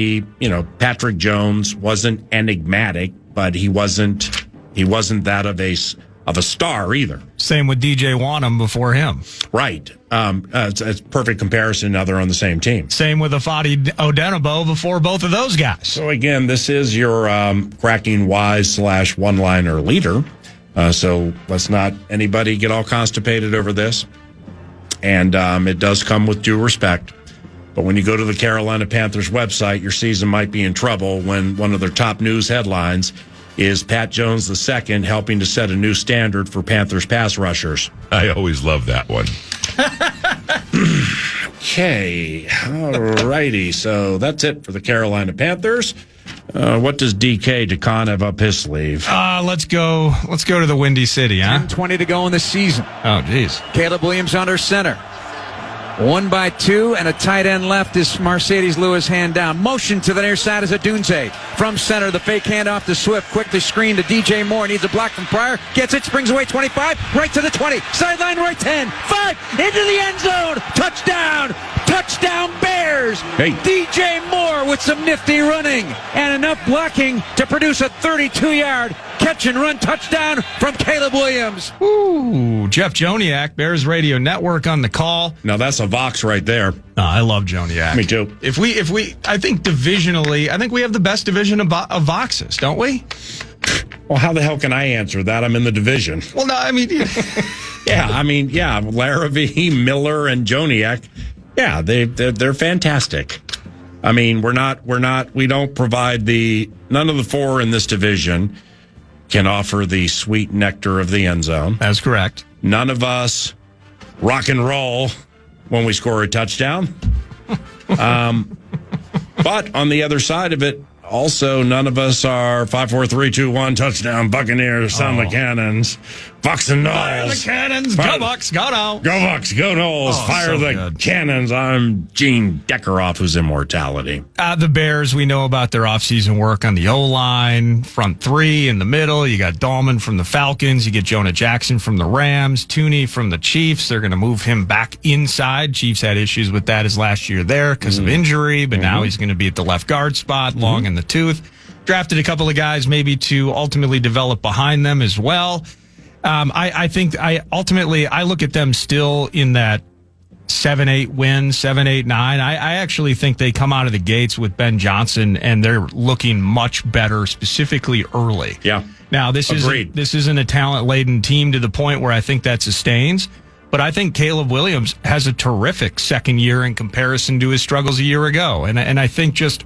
Speaker 7: Patrick Jones wasn't enigmatic, but he wasn't that of a star either.
Speaker 9: Same with DJ Wanham before him.
Speaker 7: Right. It's a perfect comparison. Now they're on the same team.
Speaker 9: Same with Afadi Odenigbo before both of those guys.
Speaker 7: So again, this is your cracking wise / one-liner leader. So let's not anybody get all constipated over this. And it does come with due respect. But when you go to the Carolina Panthers website, your season might be in trouble when one of their top news headlines is Pat Jones II helping to set a new standard for Panthers pass rushers.
Speaker 12: I always love that one.
Speaker 7: Okay, all righty. So that's it for the Carolina Panthers. What does DK DeCon have up his sleeve?
Speaker 9: Let's go to the Windy City, huh?
Speaker 2: 10:20 to go in the season.
Speaker 9: Oh, geez.
Speaker 2: Caleb Williams under center. 1-2, and a tight end left is Mercedes Lewis hand down. Motion to the near side is Adunze. From center, the fake handoff to Swift. Quickly screened to DJ Moore. Needs a block from Pryor. Gets it, springs away 25. Right to the 20. Sideline right 10. 5. Into the end zone. Touchdown. Touchdown Bears.
Speaker 7: Hey.
Speaker 2: DJ Moore with some nifty running and enough blocking to produce a 32-yard catch and run touchdown from Caleb Williams.
Speaker 9: Ooh, Jeff Joniak, Bears Radio Network on the call.
Speaker 7: Now that's a Vox right there.
Speaker 9: I love Joniak.
Speaker 7: Me too.
Speaker 9: If we, I think divisionally, I think we have the best division of Voxes, don't we?
Speaker 7: Well, how the hell can I answer that? I'm in the division.
Speaker 9: Well, no, I mean,
Speaker 7: yeah, Larrabee, Miller, and Joniak. Yeah, they're fantastic. I mean, we don't provide none of the four in this division can offer the sweet nectar of the end zone.
Speaker 9: That's correct.
Speaker 7: None of us rock and roll when we score a touchdown. But on the other side of it, also, none of us are 5, 4, 3, 2, 1 touchdown Buccaneers. Sound the cannons. Bucks and Knowles.
Speaker 9: Fire the cannons. Go Bucks. Go Knowles.
Speaker 7: Go Bucks. Go Knowles. Fire the
Speaker 9: good.
Speaker 7: cannons. I'm Gene Deckeroff, who's immortality.
Speaker 9: The Bears, we know about their offseason work on the O-line, front three in the middle. You got Dahlman from the Falcons. You get Jonah Jackson from the Rams. Tooney from the Chiefs. They're going to move him back inside. Chiefs had issues with that his last year there because of injury, but now he's going to be at the left guard spot, long in the tooth. Drafted a couple of guys maybe to ultimately develop behind them as well. I think I look at them still in that 7-8 win, 7-8-9. I actually think they come out of the gates with Ben Johnson and they're looking much better, specifically early.
Speaker 7: Yeah.
Speaker 9: Now this isn't a talent-laden team to the point where I think that sustains, but I think Caleb Williams has a terrific second year in comparison to his struggles a year ago, and I think just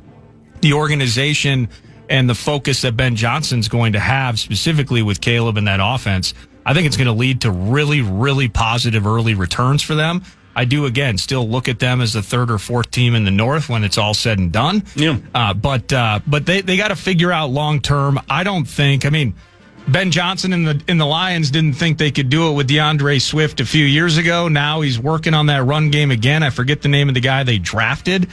Speaker 9: the organization and the focus that Ben Johnson's going to have specifically with Caleb in that offense, I think it's going to lead to really, really positive early returns for them. I do, again, still look at them as the third or fourth team in the North when it's all said and done.
Speaker 7: Yeah.
Speaker 9: But they got to figure out long term. Ben Johnson in the Lions didn't think they could do it with DeAndre Swift a few years ago. Now he's working on that run game again. I forget the name of the guy they drafted,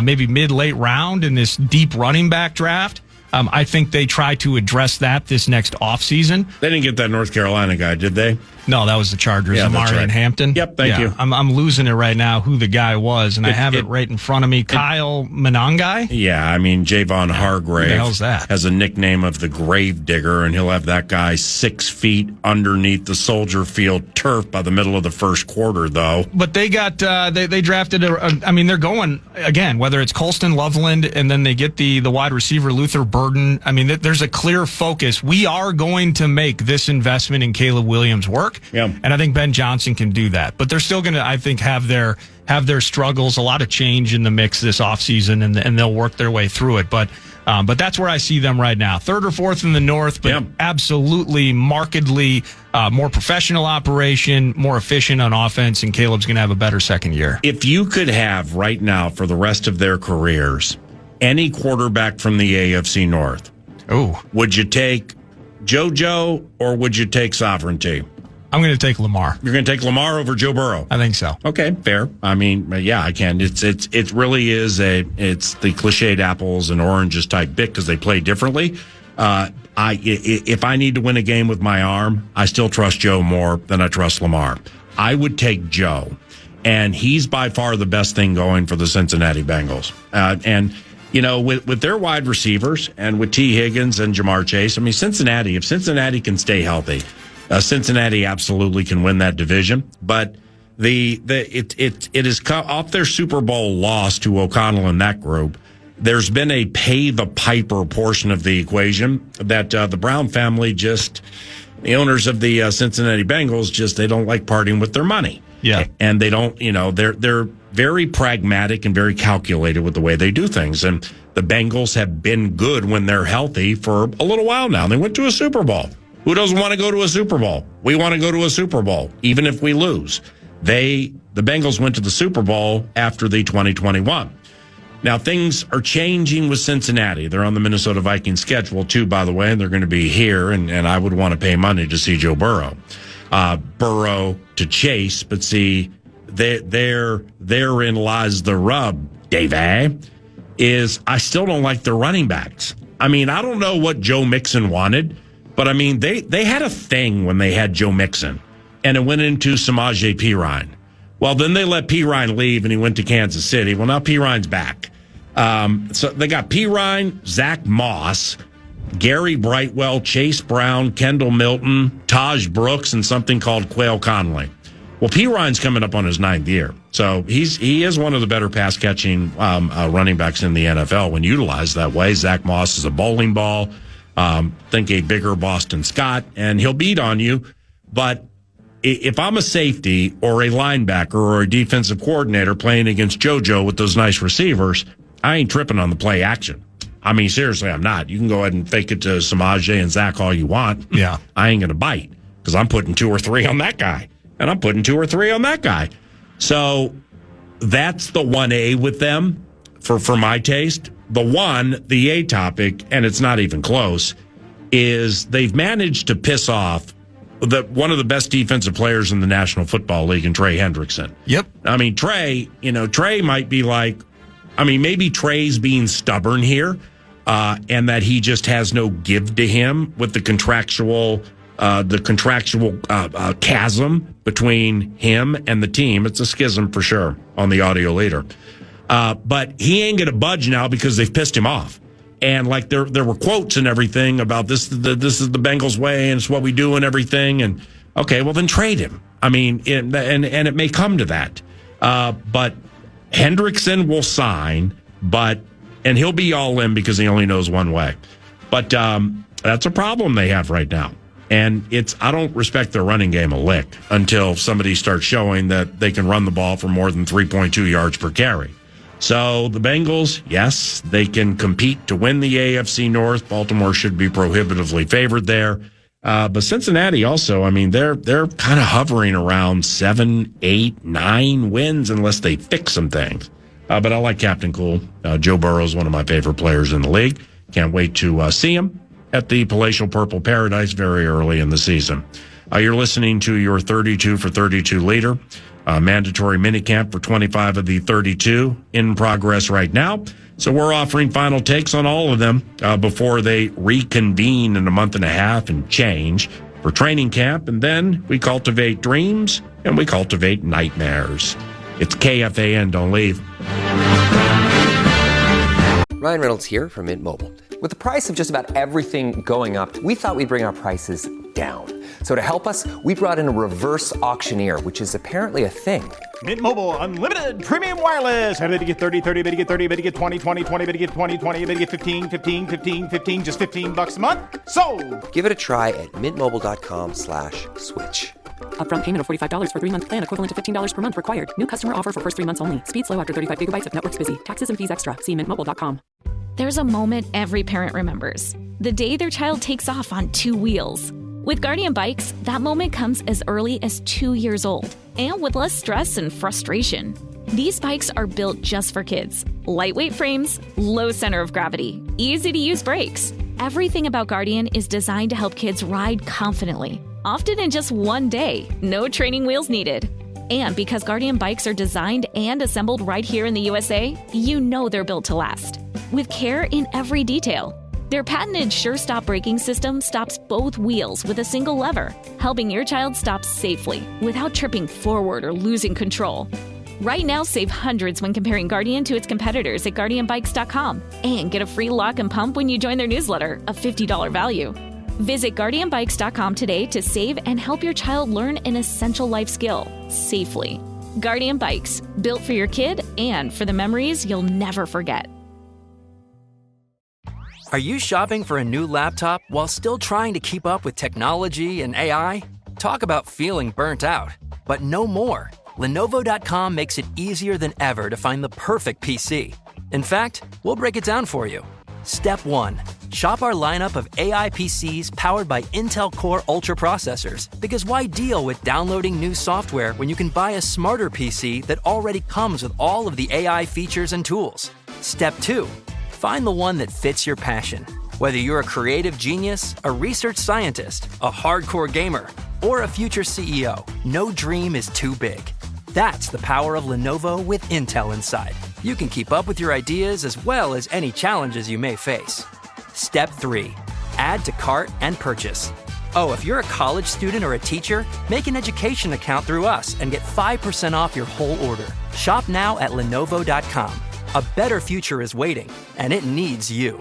Speaker 9: maybe mid-late round in this deep running back draft. I think they try to address that this next offseason.
Speaker 7: They didn't get that North Carolina guy, did they?
Speaker 9: No, that was the Chargers,
Speaker 7: Yeah, that's
Speaker 9: Amari
Speaker 7: right.
Speaker 9: in Hampton.
Speaker 7: Yep, thank you.
Speaker 9: I'm losing it right now who the guy was, and I have it right in front of me. Kyle Monangai?
Speaker 7: Yeah, I mean, Javon Hargrave
Speaker 9: Who the hell's that?
Speaker 7: has a nickname of the Grave Digger, and he'll have that guy 6 feet underneath the Soldier Field turf by the middle of the first quarter, though.
Speaker 9: But they got they drafted they're going again, whether it's Colston Loveland and then they get the wide receiver Luther Burden. I mean, there's a clear focus. We are going to make this investment in Caleb Williams work.
Speaker 7: Yeah.
Speaker 9: And I think Ben Johnson can do that. But they're still going to, I think, have their struggles, a lot of change in the mix this offseason, and they'll work their way through it. But that's where I see them right now. Third or fourth in the North, but absolutely markedly more professional operation, more efficient on offense, and Caleb's going to have a better second year.
Speaker 7: If you could have right now for the rest of their careers any quarterback from the AFC North, would you take JoJo or would you take Sovereignty?
Speaker 9: I'm going to take Lamar.
Speaker 7: You're going to take Lamar over Joe Burrow?
Speaker 9: I think so.
Speaker 7: Okay, fair. I mean, yeah, I can. It really is it's the cliched apples and oranges type bit because they play differently. If I need to win a game with my arm, I still trust Joe more than I trust Lamar. I would take Joe, and he's by far the best thing going for the Cincinnati Bengals. And you know, with their wide receivers and with T. Higgins and Jamar Chase, I mean, if Cincinnati can stay healthy, Cincinnati absolutely can win that division. But it is off their Super Bowl loss to O'Connell and that group. There's been a pay the piper portion of the equation that the Brown family the owners of the Cincinnati Bengals they don't like parting with their money.
Speaker 9: Yeah.
Speaker 7: And they don't, they're very pragmatic and very calculated with the way they do things. And the Bengals have been good when they're healthy for a little while now. They went to a Super Bowl. Who doesn't want to go to a Super Bowl? We want to go to a Super Bowl, even if we lose. The Bengals went to the Super Bowl after the 2021. Now, things are changing with Cincinnati. They're on the Minnesota Vikings schedule, too, by the way, and they're going to be here, and I would want to pay money to see Joe Burrow. Burrow to Chase, but see, therein lies the rub, Dave, is I still don't like their running backs. I mean, I don't know what Joe Mixon wanted, but I mean, they had a thing when they had Joe Mixon, and it went into Samaje Perine. Well, then they let Perine leave, and he went to Kansas City. Well, now Perine's back. So they got Perine, Zach Moss, Gary Brightwell, Chase Brown, Kendall Milton, Taj Brooks, and something called Quail Conley. Well, Perine's coming up on his 9th year. So he is one of the better pass-catching running backs in the NFL when utilized that way. Zach Moss is a bowling ball. Think a bigger Boston Scott, and he'll beat on you. But if I'm a safety or a linebacker or a defensive coordinator playing against JoJo with those nice receivers, I ain't tripping on the play action. I mean, seriously, I'm not. You can go ahead and fake it to Samaje and Zach all you want.
Speaker 9: Yeah.
Speaker 7: I ain't going to bite because I'm putting 2 or 3 on that guy, and I'm putting 2 or 3 on that guy. So that's the 1A with them for my taste. The A topic, and it's not even close, is they've managed to piss off one of the best defensive players in the National Football League in Trey Hendrickson.
Speaker 9: Yep.
Speaker 7: I mean, Trey might be like, maybe Trey's being stubborn here, and that he just has no give to him with the contractual chasm between him and the team. It's a schism for sure on the audio leader. But he ain't going to budge now because they've pissed him off. And like there were quotes and everything about this is the Bengals way and it's what we do and everything. And okay, well then trade him. I mean, and it may come to that. But Hendrickson will sign, and he'll be all in because he only knows one way. But that's a problem they have right now. And I don't respect their running game a lick until somebody starts showing that they can run the ball for more than 3.2 yards per carry. So the Bengals, yes, they can compete to win the AFC North. Baltimore should be prohibitively favored there. But Cincinnati also, I mean, they're kind of hovering around 7, 8, 9 wins unless they fix some things. But I like Captain Cool. Joe Burrow is one of my favorite players in the league. Can't wait to see him at the Palatial Purple Paradise very early in the season. You're listening to your 32 for 32 leader. Mandatory minicamp for 25 of the 32 in progress right now. So we're offering final takes on all of them before they reconvene in a month and a half and change for training camp. And then we cultivate dreams and we cultivate nightmares. It's KFAN. Don't leave.
Speaker 13: Ryan Reynolds here from Mint Mobile. With the price of just about everything going up, we thought we'd bring our prices down. So to help us, we brought in a reverse auctioneer, which is apparently a thing.
Speaker 14: Mint Mobile Unlimited Premium Wireless. How to get 30, 30, bit to get 30, bit to get 20, 20, 20, bit to get 20, 20, bit to get 15, 15, 15, 15, just $15 a month? Sold!
Speaker 13: Give it a try at mintmobile.com/switch.
Speaker 15: Upfront payment of $45 for 3-month plan, equivalent to $15 per month required. New customer offer for first 3 months only. Speed slow after 35 gigabytes if network's busy. Taxes and fees extra. See mintmobile.com.
Speaker 19: There's a moment every parent remembers. The day their child takes off on 2 wheels. With Guardian Bikes, that moment comes as early as 2 years old, and with less stress and frustration. These bikes are built just for kids. Lightweight frames, low center of gravity, easy-to-use brakes. Everything about Guardian is designed to help kids ride confidently, often in just one day, no training wheels needed. And because Guardian bikes are designed and assembled right here in the USA, you know they're built to last. With care in every detail. Their patented SureStop braking system stops both wheels with a single lever, helping your child stop safely without tripping forward or losing control. Right now, save hundreds when comparing Guardian to its competitors at GuardianBikes.com and get a free lock and pump when you join their newsletter, a $50 value. Visit GuardianBikes.com today to save and help your child learn an essential life skill safely. Guardian Bikes, built for your kid and for the memories you'll never forget.
Speaker 20: Are you shopping for a new laptop while still trying to keep up with technology and AI? Talk about feeling burnt out, but no more. Lenovo.com makes it easier than ever to find the perfect PC. In fact, we'll break it down for you. Step 1. Shop our lineup of AI PCs powered by Intel Core Ultra processors. Because why deal with downloading new software when you can buy a smarter PC that already comes with all of the AI features and tools? Step 2. Find the one that fits your passion. Whether you're a creative genius, a research scientist, a hardcore gamer, or a future CEO, no dream is too big. That's the power of Lenovo with Intel inside. You can keep up with your ideas as well as any challenges you may face. Step 3. Add to cart and purchase. Oh, if you're a college student or a teacher, make an education account through us and get 5% off your whole order. Shop now at Lenovo.com. A better future is waiting, and it needs you.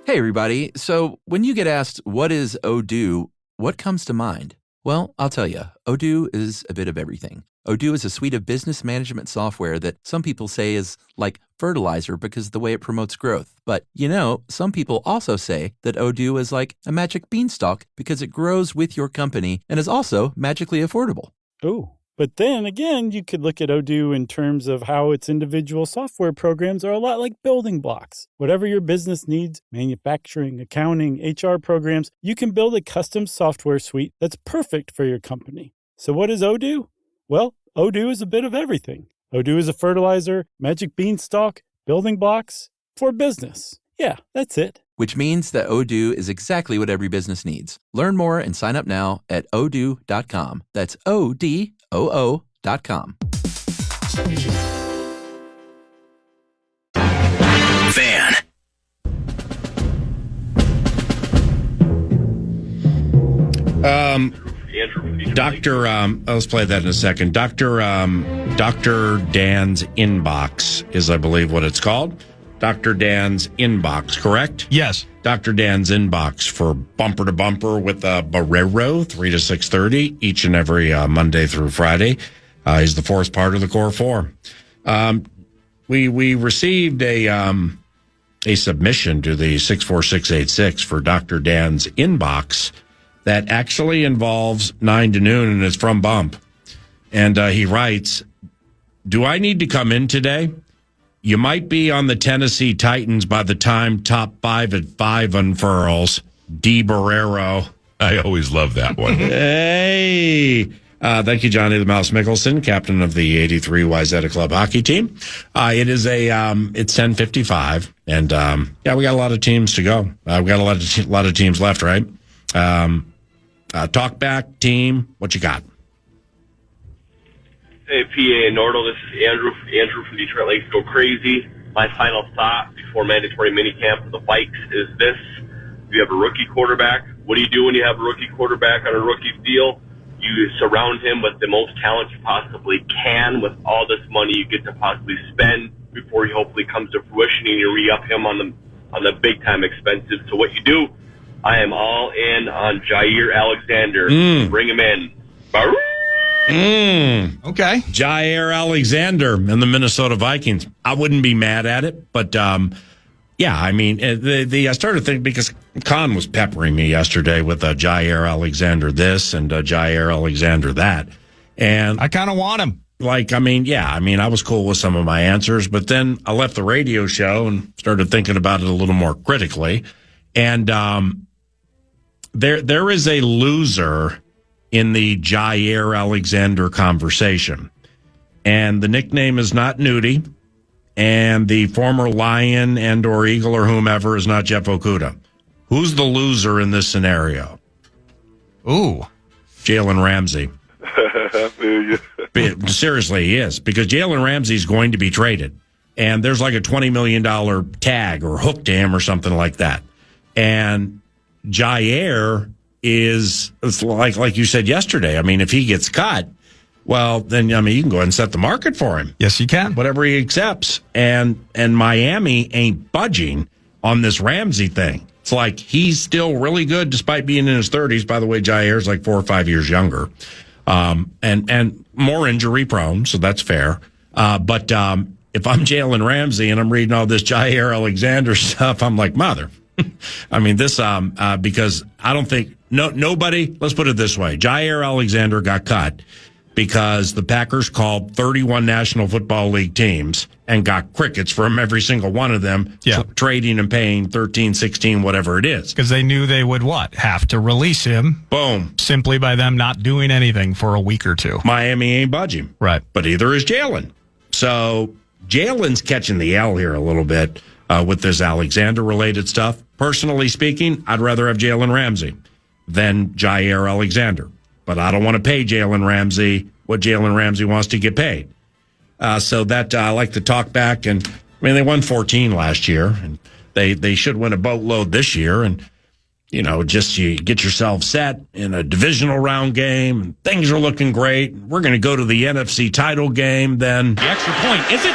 Speaker 1: Hey, everybody. So when you get asked, what is Odoo, what comes to mind? Well, I'll tell you, Odoo is a bit of everything. Odoo is a suite of business management software that some people say is like fertilizer because of the way it promotes growth. But, you know, some people also say that Odoo is like a magic beanstalk because it grows with your company and is also magically affordable.
Speaker 3: Ooh. But then again, you could look at Odoo in terms of how its individual software programs are a lot like building blocks. Whatever your business needs, manufacturing, accounting, HR programs, you can build a custom software suite that's perfect for your company. So what is Odoo? Well, Odoo is a bit of everything. Odoo is a fertilizer, magic beanstalk, building blocks for business. Yeah, that's it.
Speaker 1: Which means that Odoo is exactly what every business needs. Learn more and sign up now at odoo.com. That's ODOO.com.
Speaker 16: Fan.
Speaker 7: Let's play that in a second. Dr. Dan's Inbox is, I believe, what it's called. Dr. Dan's Inbox, correct?
Speaker 9: Yes.
Speaker 7: Dr. Dan's Inbox for Bumper to Bumper with Barrero, 3 to 6:30, each and every Monday through Friday. He's the fourth part of the Core Four. We received a submission to the 64686 for Dr. Dan's Inbox that actually involves 9 to noon, and it's from Bump. And he writes, do I need to come in today? You might be on the Tennessee Titans by the time top 5 at 5 unfurls. D. Barrero.
Speaker 12: I always love that one.
Speaker 7: Hey. Thank you, Johnny the Mouse Mickelson, captain of the 83 Wayzata Club hockey team. It's 10:55, and we got a lot of teams to go. We got a lot of teams left, right? Talk back, team. What you got?
Speaker 4: Hey, PA and Nordal, this is Andrew from Detroit Lakes Go Crazy. My final thought before mandatory minicamp for the Vikes is this. If you have a rookie quarterback, what do you do when you have a rookie quarterback on a rookie deal? You surround him with the most talent you possibly can with all this money you get to possibly spend before he hopefully comes to fruition and you re-up him on the big-time expenses. So what you do, I am all in on Jair Alexander. Bring him in.
Speaker 7: Okay. Jair Alexander and the Minnesota Vikings. I wouldn't be mad at it, but yeah, I mean, I started thinking because Con was peppering me yesterday with Jair Alexander this and Jair Alexander that, and
Speaker 9: I kind of want him.
Speaker 7: Like, I mean, I was cool with some of my answers, but then I left the radio show and started thinking about it a little more critically, and there is a loser in the Jair Alexander conversation, and the nickname is not Nudie. And the former Lion and or Eagle or whomever is not Jeff Okuda. Who's the loser in this scenario?
Speaker 9: Ooh.
Speaker 7: Jalen Ramsey.
Speaker 12: I feel you.
Speaker 7: Seriously, he is. Because Jalen Ramsey's going to be traded. And there's like a $20 million tag or hook to him or something like that. And Jair is like you said yesterday. I mean, if he gets cut, well, then, I mean, you can go ahead and set the market for him.
Speaker 9: Yes, you can.
Speaker 7: Whatever he accepts. And Miami ain't budging on this Ramsey thing. It's like he's still really good despite being in his 30s. By the way, Jair's like 4 or 5 years younger. And more injury prone, so that's fair. But if I'm Jalen Ramsey and I'm reading all this Jair Alexander stuff, I'm like, mother. I mean, this, because I don't think, nobody, let's put it this way. Jair Alexander got cut because the Packers called 31 National Football League teams and got crickets from every single one of them, trading and paying 13, 16, whatever it is.
Speaker 9: Because they knew they would have to release him.
Speaker 7: Boom.
Speaker 9: Simply by them not doing anything for a week or two.
Speaker 7: Miami ain't budging.
Speaker 9: Right.
Speaker 7: But either is Jalen. So Jalen's catching the L here a little bit with this Alexander-related stuff. Personally speaking, I'd rather have Jalen Ramsey than Jair Alexander. But I don't want to pay Jalen Ramsey what Jalen Ramsey wants to get paid. So that I like to talk back. And, I mean, they won 14 last year. And they should win a boatload this year. And, you know, just you get yourself set in a divisional round game. And things are looking great. We're going to go to the NFC title game then.
Speaker 6: The extra point, is it?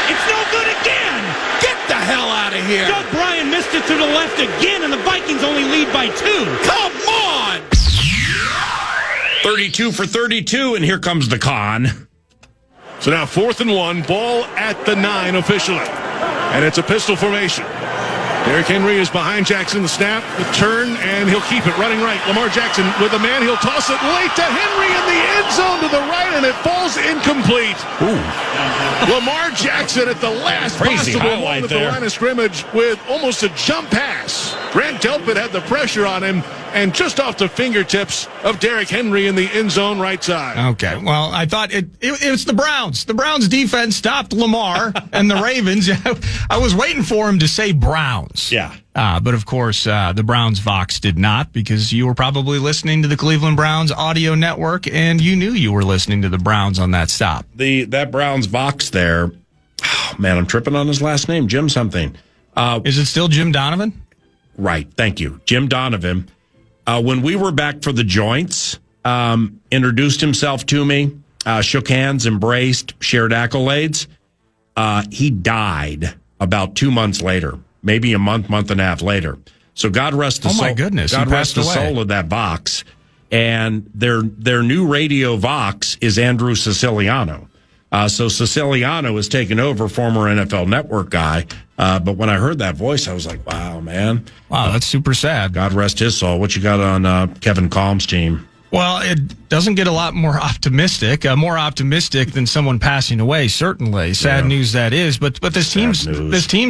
Speaker 6: It's no good again!
Speaker 5: Get the hell out of here!
Speaker 6: Doug Bryan missed it to the left again, and the Vikings only lead by 2.
Speaker 5: Come on!
Speaker 7: 32 for 32, and here comes the con.
Speaker 12: So now 4th and 1, ball at the 9 officially. And it's a pistol formation. Derrick Henry is behind Jackson. The snap, the turn, and he'll keep it running right. Lamar Jackson with a man. He'll toss it late to Henry in the end zone to the right, and it falls incomplete.
Speaker 7: Ooh.
Speaker 12: Lamar Jackson at the last
Speaker 7: Crazy
Speaker 12: possible moment
Speaker 7: highlight
Speaker 12: at
Speaker 7: there.
Speaker 12: the line of scrimmage with almost a jump pass. Grant Delpit had the pressure on him, and just off the fingertips of Derrick Henry in the end zone right side.
Speaker 9: Okay, well, I thought it was the Browns. The Browns defense stopped Lamar and the Ravens. I was waiting for him to say Browns.
Speaker 7: Yeah.
Speaker 9: But of course, the Browns Vox did not, because you were probably listening to the Cleveland Browns audio network, and you knew you were listening to the Browns on that stop.
Speaker 7: That Browns Vox there, oh, man, I'm tripping on his last name, Jim something.
Speaker 9: Is it still Jim Donovan?
Speaker 7: Right, thank you. Jim Donovan. When we were back for the joints, introduced himself to me, shook hands, embraced, shared accolades. He died about 2 months later, maybe a month and a half later. So God rest the soul.
Speaker 9: Oh my goodness!
Speaker 7: God rest the soul of that Vox. And their new radio Vox is Andrew Siciliano. So Siciliano has taken over, former NFL Network guy. But when I heard that voice, I was like, wow, man.
Speaker 9: Wow, that's super sad.
Speaker 7: God rest his soul. What you got on Kevin Calm's team?
Speaker 9: Well, it doesn't get a lot more optimistic than someone passing away, certainly. Sad news that is, but this team's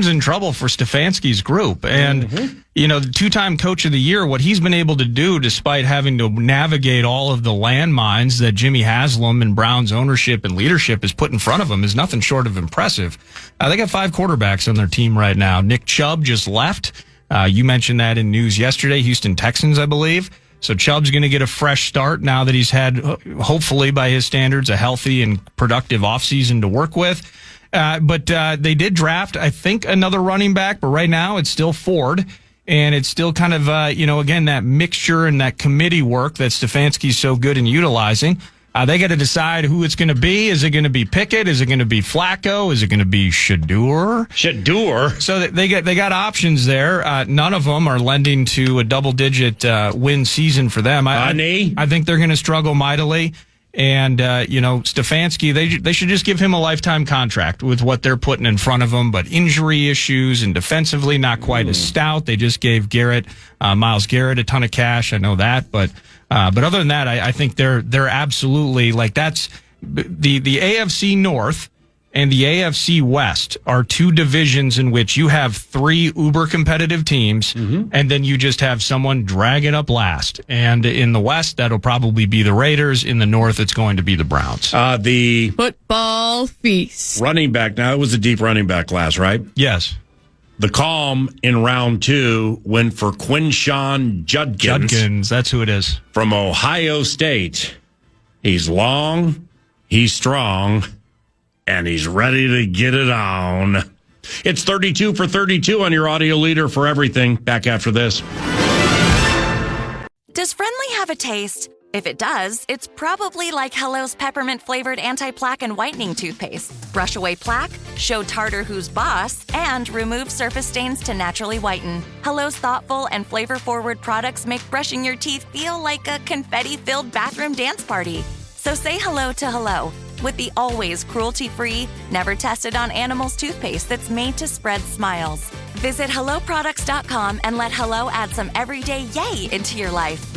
Speaker 9: in trouble for Stefanski's group. And you know, the 2-time coach of the year, what he's been able to do despite having to navigate all of the landmines that Jimmy Haslam and Brown's ownership and leadership has put in front of him is nothing short of impressive. They got 5 quarterbacks on their team right now. Nick Chubb just left. You mentioned that in news yesterday, Houston Texans, I believe. So Chubb's going to get a fresh start now that he's had, hopefully by his standards, a healthy and productive offseason to work with. But they did draft, I think, another running back, but right now it's still Ford. And it's still kind of, again, that mixture and that committee work that Stefanski's so good in utilizing. They got to decide who it's going to be. Is it going to be Pickett? Is it going to be Flacco? Is it going to be Shador? So they got options there. None of them are lending to a double-digit win season for them. I think they're going to struggle mightily. And, Stefanski, they should just give him a lifetime contract with what they're putting in front of him. But injury issues and defensively not quite as stout. They just gave Myles Garrett, a ton of cash. I know that. But other than that, I think they're absolutely that's the AFC North and the AFC West are two divisions in which you have three uber competitive teams, and then you just have someone dragging up last. And in the West, that'll probably be the Raiders. In the North, it's going to be the Browns.
Speaker 7: The
Speaker 8: football feast.
Speaker 7: Running back, now it was a deep running back class, right?
Speaker 9: Yes.
Speaker 7: The calm in round 2 went for Quinshawn Judkins.
Speaker 9: Judkins, that's who it is.
Speaker 7: From Ohio State. He's long, he's strong, and he's ready to get it on. It's 32 for 32 on your audio leader for everything. Back after this.
Speaker 10: Does Friendly have a taste? If it does, it's probably like Hello's peppermint-flavored anti-plaque and whitening toothpaste. Brush away plaque, show tartar who's boss, and remove surface stains to naturally whiten. Hello's thoughtful and flavor-forward products make brushing your teeth feel like a confetti-filled bathroom dance party. So say hello to Hello with the always cruelty-free, never tested on animals toothpaste that's made to spread smiles. Visit HelloProducts.com and let Hello add some everyday yay into your life.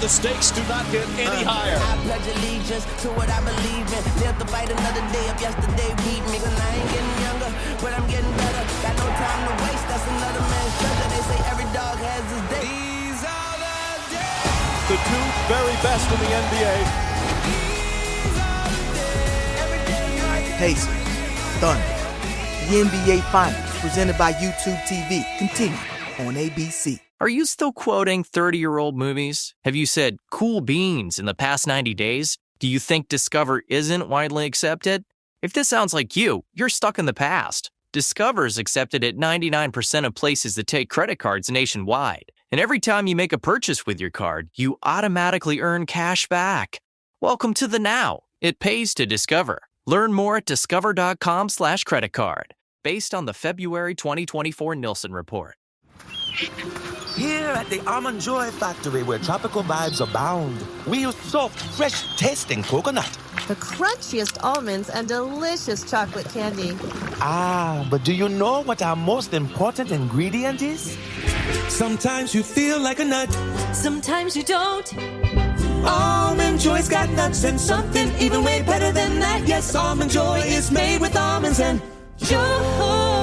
Speaker 5: The stakes do not get any higher.
Speaker 23: I pledge allegiance to what I believe in. Live to fight another day if yesterday beat me. Cause I ain't getting younger, but I'm getting better. Got no time to waste, that's another man's treasure. They say every dog has his day. These are the days.
Speaker 5: The two very best in the NBA.
Speaker 24: Pacers, Thunder, the NBA Finals, presented by YouTube TV, continue on ABC.
Speaker 20: Are you still quoting 30-year-old movies? Have you said cool beans in the past 90 days? Do you think Discover isn't widely accepted? If this sounds like you, you're stuck in the past. Discover is accepted at 99% of places that take credit cards nationwide. And every time you make a purchase with your card, you automatically earn cash back. Welcome to the now. It pays to Discover. Learn more at discover.com/creditcard, based on the February 2024 Nielsen report.
Speaker 25: Here at the Almond Joy Factory, where tropical vibes abound, we use soft, fresh-tasting coconut.
Speaker 26: The crunchiest almonds and delicious chocolate candy.
Speaker 25: Ah, but do you know what our most important ingredient is? Sometimes you feel like a nut.
Speaker 26: Sometimes you don't.
Speaker 25: Almond Joy's got nuts and something even way better than that. Yes, Almond Joy is made with almonds and joy.